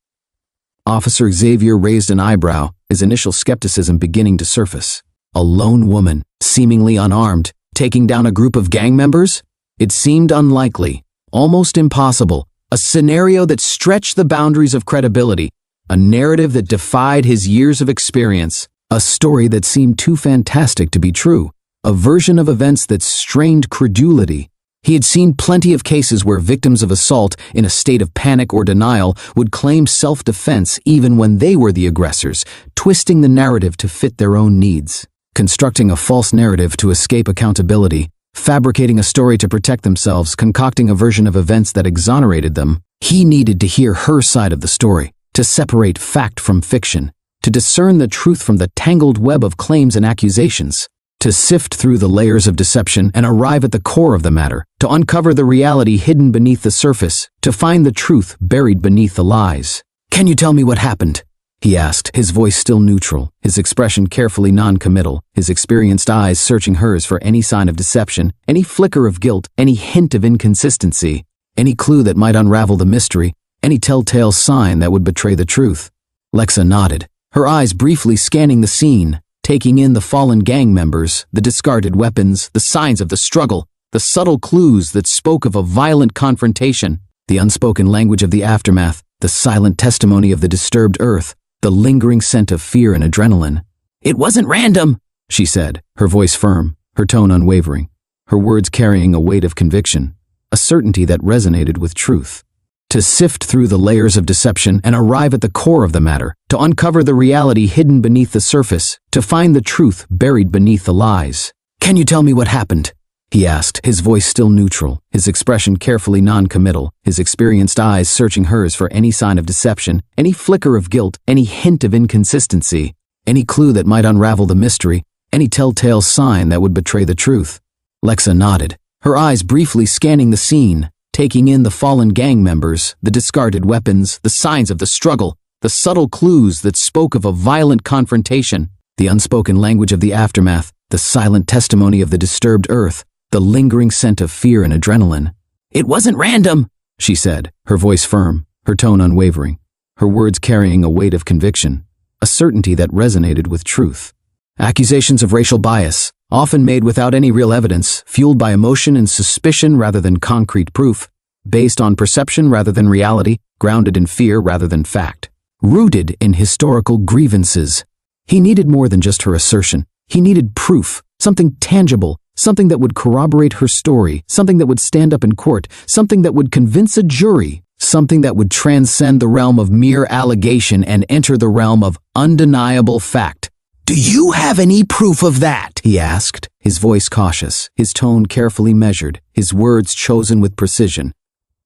Officer Xavier raised an eyebrow, his initial skepticism beginning to surface. A lone woman, seemingly unarmed, taking down a group of gang members? It seemed unlikely, almost impossible, a scenario that stretched the boundaries of credibility, a narrative that defied his years of experience, a story that seemed too fantastic to be true, a version of events that strained credulity. He had seen plenty of cases where victims of assault, in a state of panic or denial, would claim self-defense even when they were the aggressors, twisting the narrative to fit their own needs, constructing a false narrative to escape accountability, fabricating a story to protect themselves, concocting a version of events that exonerated them. He needed to hear her side of the story, to separate fact from fiction, to discern the truth from the tangled web of claims and accusations, to sift through the layers of deception and arrive at the core of the matter, to uncover the reality hidden beneath the surface, to find the truth buried beneath the lies. "Can you tell me what happened?" he asked, his voice still neutral, his expression carefully non-committal, his experienced eyes searching hers for any sign of deception, any flicker of guilt, any hint of inconsistency, any clue that might unravel the mystery, any telltale sign that would betray the truth. Lexa nodded, her eyes briefly scanning the scene, taking in the fallen gang members, the discarded weapons, the signs of the struggle, the subtle clues that spoke of a violent confrontation, the unspoken language of the aftermath, the silent testimony of the disturbed earth, the lingering scent of fear and adrenaline. "It wasn't random," she said, her voice firm, her tone unwavering, her words carrying a weight of conviction, a certainty that resonated with truth. To sift through the layers of deception and arrive at the core of the matter, to uncover the reality hidden beneath the surface, to find the truth buried beneath the lies. "Can you tell me what happened?" he asked, his voice still neutral, his expression carefully non-committal, his experienced eyes searching hers for any sign of deception, any flicker of guilt, any hint of inconsistency, any clue that might unravel the mystery, any telltale sign that would betray the truth. Lexa nodded, her eyes briefly scanning the scene, taking in the fallen gang members, the discarded weapons, the signs of the struggle, the subtle clues that spoke of a violent confrontation, the unspoken language of the aftermath, the silent testimony of the disturbed earth, the lingering scent of fear and adrenaline. "It wasn't random," she said, her voice firm, her tone unwavering, her words carrying a weight of conviction, a certainty that resonated with truth. Accusations of racial bias, often made without any real evidence, fueled by emotion and suspicion rather than concrete proof, based on perception rather than reality, grounded in fear rather than fact, rooted in historical grievances. He needed more than just her assertion. He needed proof, something tangible, something that would corroborate her story, something that would stand up in court, something that would convince a jury, something that would transcend the realm of mere allegation and enter the realm of undeniable fact. "Do you have any proof of that?" he asked, his voice cautious, his tone carefully measured, his words chosen with precision,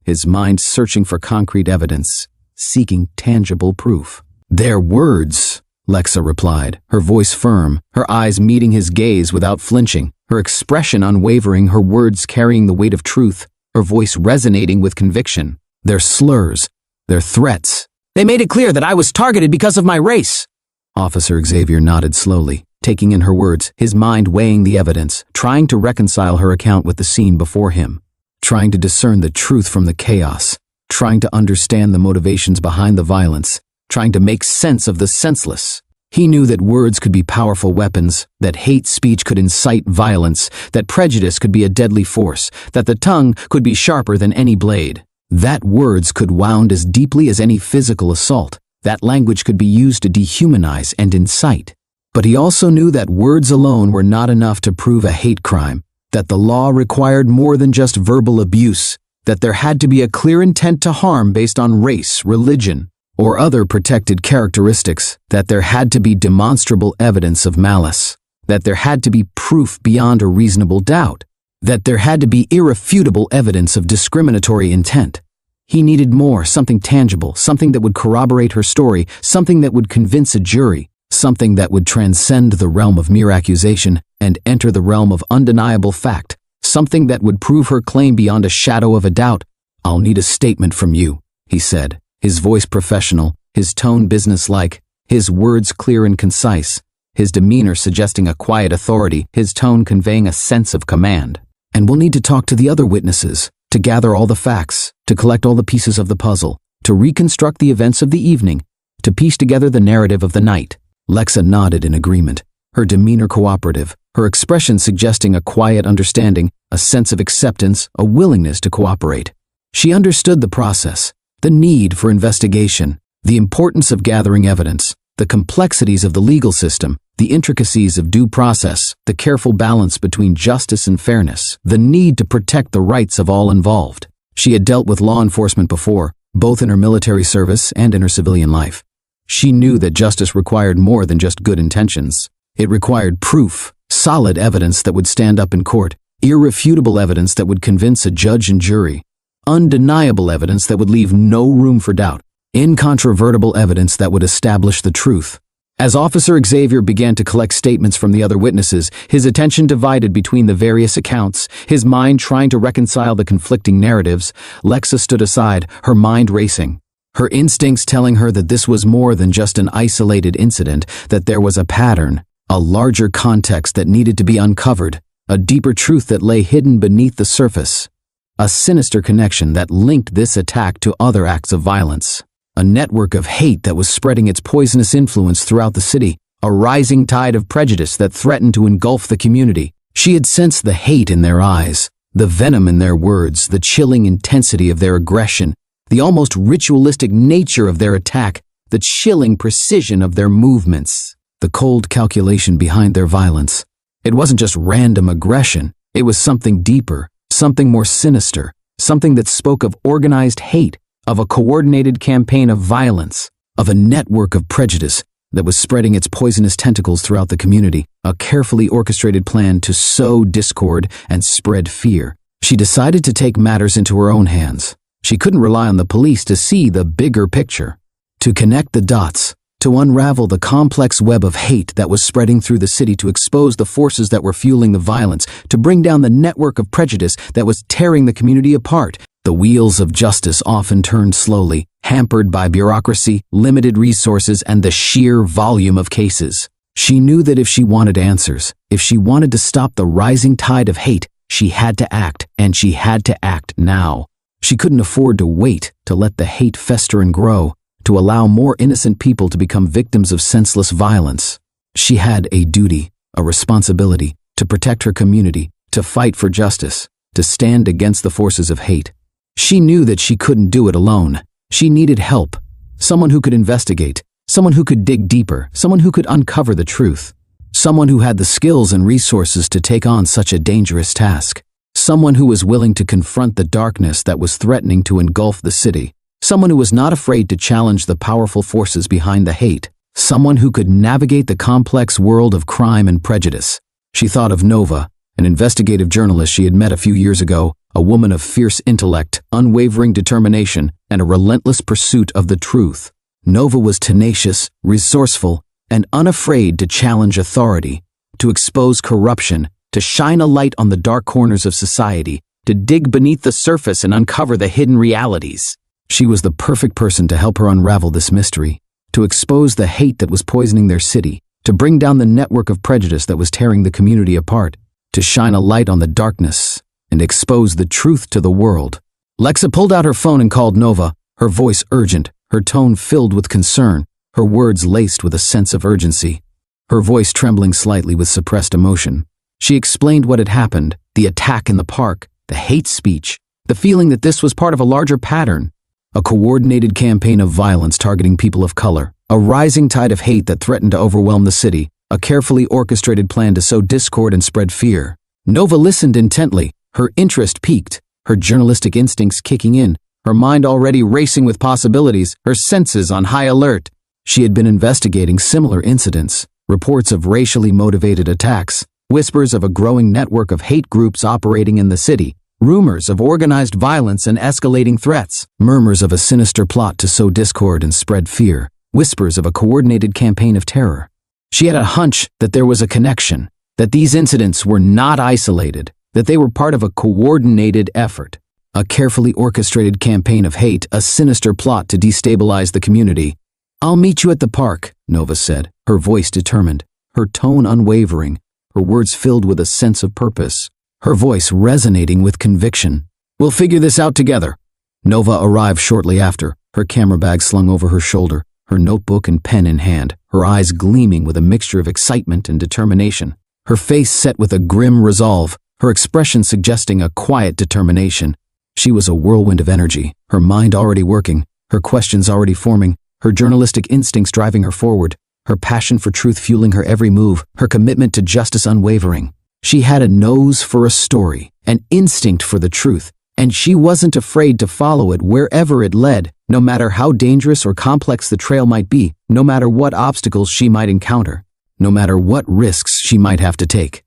his mind searching for concrete evidence, seeking tangible proof. "They're words," Lexa replied, her voice firm, her eyes meeting his gaze without flinching, her expression unwavering, her words carrying the weight of truth, her voice resonating with conviction. "They're slurs. They're threats. They made it clear that I was targeted because of my race." Officer Xavier nodded slowly, taking in her words, his mind weighing the evidence, trying to reconcile her account with the scene before him, trying to discern the truth from the chaos, trying to understand the motivations behind the violence, trying to make sense of the senseless. He knew that words could be powerful weapons, that hate speech could incite violence, that prejudice could be a deadly force, that the tongue could be sharper than any blade, that words could wound as deeply as any physical assault, that language could be used to dehumanize and incite. But he also knew that words alone were not enough to prove a hate crime, that the law required more than just verbal abuse, that there had to be a clear intent to harm based on race, religion, or other protected characteristics, that there had to be demonstrable evidence of malice, that there had to be proof beyond a reasonable doubt, that there had to be irrefutable evidence of discriminatory intent. He needed more, something tangible, something that would corroborate her story, something that would convince a jury, something that would transcend the realm of mere accusation and enter the realm of undeniable fact, something that would prove her claim beyond a shadow of a doubt. "I'll need a statement from you," he said, his voice professional, his tone businesslike, his words clear and concise, his demeanor suggesting a quiet authority, his tone conveying a sense of command. "And we'll need to talk to the other witnesses, to gather all the facts, to collect all the pieces of the puzzle, to reconstruct the events of the evening, to piece together the narrative of the night." Lexa nodded in agreement, her demeanor cooperative, her expression suggesting a quiet understanding, a sense of acceptance, a willingness to cooperate. She understood the process, the need for investigation, the importance of gathering evidence, the complexities of the legal system, the intricacies of due process, the careful balance between justice and fairness, the need to protect the rights of all involved. She had dealt with law enforcement before, both in her military service and in her civilian life. She knew that justice required more than just good intentions. It required proof, solid evidence that would stand up in court, irrefutable evidence that would convince a judge and jury, undeniable evidence that would leave no room for doubt, incontrovertible evidence that would establish the truth. As Officer Xavier began to collect statements from the other witnesses, his attention divided between the various accounts, his mind trying to reconcile the conflicting narratives. Lexa stood aside, her mind racing, her instincts telling her that this was more than just an isolated incident, that there was a pattern, a larger context that needed to be uncovered, a deeper truth that lay hidden beneath the surface, a sinister connection that linked this attack to other acts of violence, a network of hate that was spreading its poisonous influence throughout the city, a rising tide of prejudice that threatened to engulf the community. She had sensed the hate in their eyes, the venom in their words, the chilling intensity of their aggression, the almost ritualistic nature of their attack, the chilling precision of their movements, the cold calculation behind their violence. It wasn't just random aggression, it was something deeper, something more sinister, something that spoke of organized hate, of a coordinated campaign of violence, of a network of prejudice that was spreading its poisonous tentacles throughout the community, a carefully orchestrated plan to sow discord and spread fear. She decided to take matters into her own hands. She couldn't rely on the police to see the bigger picture, to connect the dots, to unravel the complex web of hate that was spreading through the city, to expose the forces that were fueling the violence, to bring down the network of prejudice that was tearing the community apart. The wheels of justice often turned slowly, hampered by bureaucracy, limited resources, and the sheer volume of cases. She knew that if she wanted answers, if she wanted to stop the rising tide of hate, she had to act, and she had to act now. She couldn't afford to wait to let the hate fester and grow, to allow more innocent people to become victims of senseless violence. She had a duty, a responsibility, to protect her community, to fight for justice, to stand against the forces of hate. She knew that she couldn't do it alone. She needed help, someone who could investigate, someone who could dig deeper, someone who could uncover the truth, someone who had the skills and resources to take on such a dangerous task. Someone who was willing to confront the darkness that was threatening to engulf the city. Someone who was not afraid to challenge the powerful forces behind the hate. Someone who could navigate the complex world of crime and prejudice. She thought of Nova, an investigative journalist she had met a few years ago, a woman of fierce intellect, unwavering determination, and a relentless pursuit of the truth. Nova was tenacious, resourceful, and unafraid to challenge authority, to expose corruption, to shine a light on the dark corners of society, to dig beneath the surface and uncover the hidden realities. She was the perfect person to help her unravel this mystery, to expose the hate that was poisoning their city, to bring down the network of prejudice that was tearing the community apart, to shine a light on the darkness and expose the truth to the world. Lexa pulled out her phone and called Nova, her voice urgent, her tone filled with concern, her words laced with a sense of urgency, her voice trembling slightly with suppressed emotion. She explained what had happened, the attack in the park, the hate speech, the feeling that this was part of a larger pattern, a coordinated campaign of violence targeting people of color, a rising tide of hate that threatened to overwhelm the city, a carefully orchestrated plan to sow discord and spread fear. Nova listened intently, her interest piqued, her journalistic instincts kicking in, her mind already racing with possibilities, her senses on high alert. She had been investigating similar incidents, reports of racially motivated attacks, whispers of a growing network of hate groups operating in the city, rumors of organized violence and escalating threats, murmurs of a sinister plot to sow discord and spread fear, whispers of a coordinated campaign of terror. She had a hunch that there was a connection, that these incidents were not isolated, that they were part of a coordinated effort, a carefully orchestrated campaign of hate, a sinister plot to destabilize the community. "I'll meet you at the park," Nova said, her voice determined, her tone unwavering, her words filled with a sense of purpose, her voice resonating with conviction. "We'll figure this out together." Nova arrived shortly after, her camera bag slung over her shoulder, her notebook and pen in hand, her eyes gleaming with a mixture of excitement and determination, her face set with a grim resolve, her expression suggesting a quiet determination. She was a whirlwind of energy, her mind already working, her questions already forming, her journalistic instincts driving her forward, her passion for truth fueling her every move, her commitment to justice unwavering. She had a nose for a story, an instinct for the truth, and she wasn't afraid to follow it wherever it led, no matter how dangerous or complex the trail might be, no matter what obstacles she might encounter, no matter what risks she might have to take.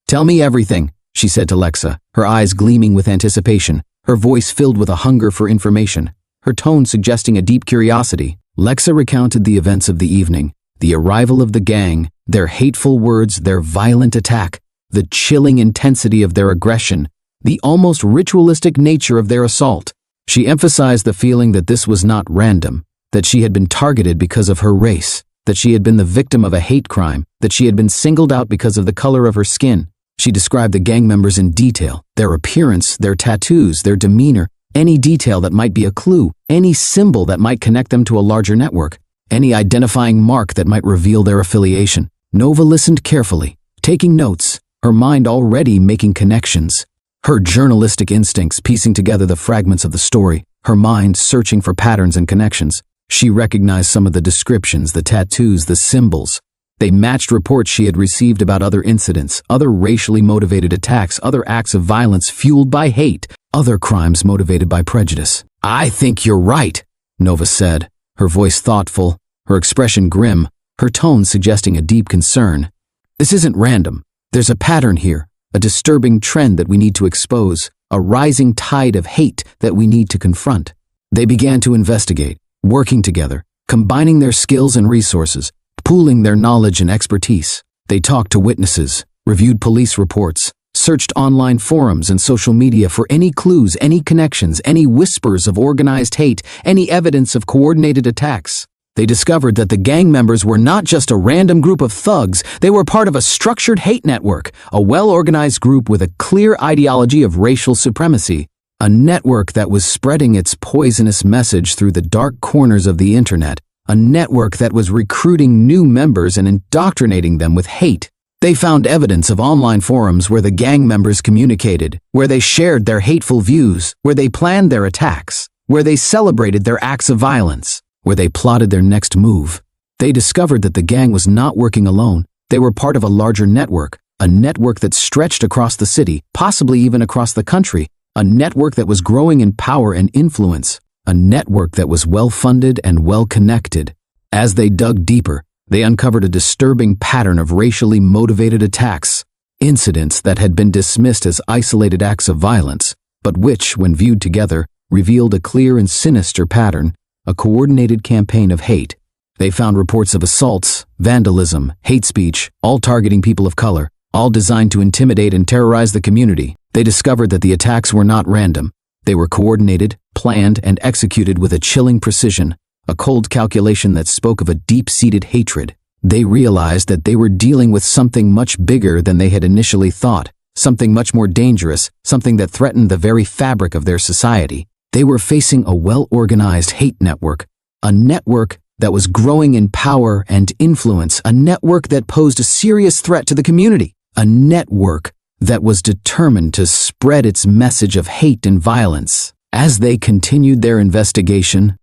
"Tell me everything," she said to Lexa, her eyes gleaming with anticipation, her voice filled with a hunger for information, her tone suggesting a deep curiosity. Lexa recounted the events of the evening, the arrival of the gang, their hateful words, their violent attack, the chilling intensity of their aggression, the almost ritualistic nature of their assault. She emphasized the feeling that this was not random, that she had been targeted because of her race, that she had been the victim of a hate crime, that she had been singled out because of the color of her skin. She described the gang members in detail, their appearance, their tattoos, their demeanor, any detail that might be a clue, any symbol that might connect them to a larger network, any identifying mark that might reveal their affiliation. Nova listened carefully, taking notes, her mind already making connections, her journalistic instincts piecing together the fragments of the story, her mind searching for patterns and connections. She recognized some of the descriptions, the tattoos, the symbols. They matched reports she had received about other incidents, other racially motivated attacks, other acts of violence fueled by hate, other crimes motivated by prejudice. "I think you're right," Nova said, her voice thoughtful, her expression grim, her tone suggesting a deep concern. "This isn't random. There's a pattern here, a disturbing trend that we need to expose, a rising tide of hate that we need to confront." They began to investigate, working together, combining their skills and resources, pooling their knowledge and expertise. They talked to witnesses, reviewed police reports, searched online forums and social media for any clues, any connections, any whispers of organized hate, any evidence of coordinated attacks. They discovered that the gang members were not just a random group of thugs, they were part of a structured hate network, a well-organized group with a clear ideology of racial supremacy, a network that was spreading its poisonous message through the dark corners of the internet, a network that was recruiting new members and indoctrinating them with hate. They found evidence of online forums where the gang members communicated, where they shared their hateful views, where they planned their attacks, where they celebrated their acts of violence, where they plotted their next move. They discovered that the gang was not working alone. They were part of a larger network, a network that stretched across the city, possibly even across the country, a network that was growing in power and influence, a network that was well-funded and well-connected. As they dug deeper, they uncovered a disturbing pattern of racially motivated attacks, incidents that had been dismissed as isolated acts of violence, but which, when viewed together, revealed a clear and sinister pattern, a coordinated campaign of hate. They found reports of assaults, vandalism, hate speech, all targeting people of color, all designed to intimidate and terrorize the community. They discovered that the attacks were not random. They were coordinated, planned, and executed with a chilling precision, a cold calculation that spoke of a deep-seated hatred. They realized that they were dealing with something much bigger than they had initially thought, something much more dangerous, something that threatened the very fabric of their society. They were facing a well-organized hate network, a network that was growing in power and influence, a network that posed a serious threat to the community, a network that was determined to spread its message of hate and violence. As they continued their investigation,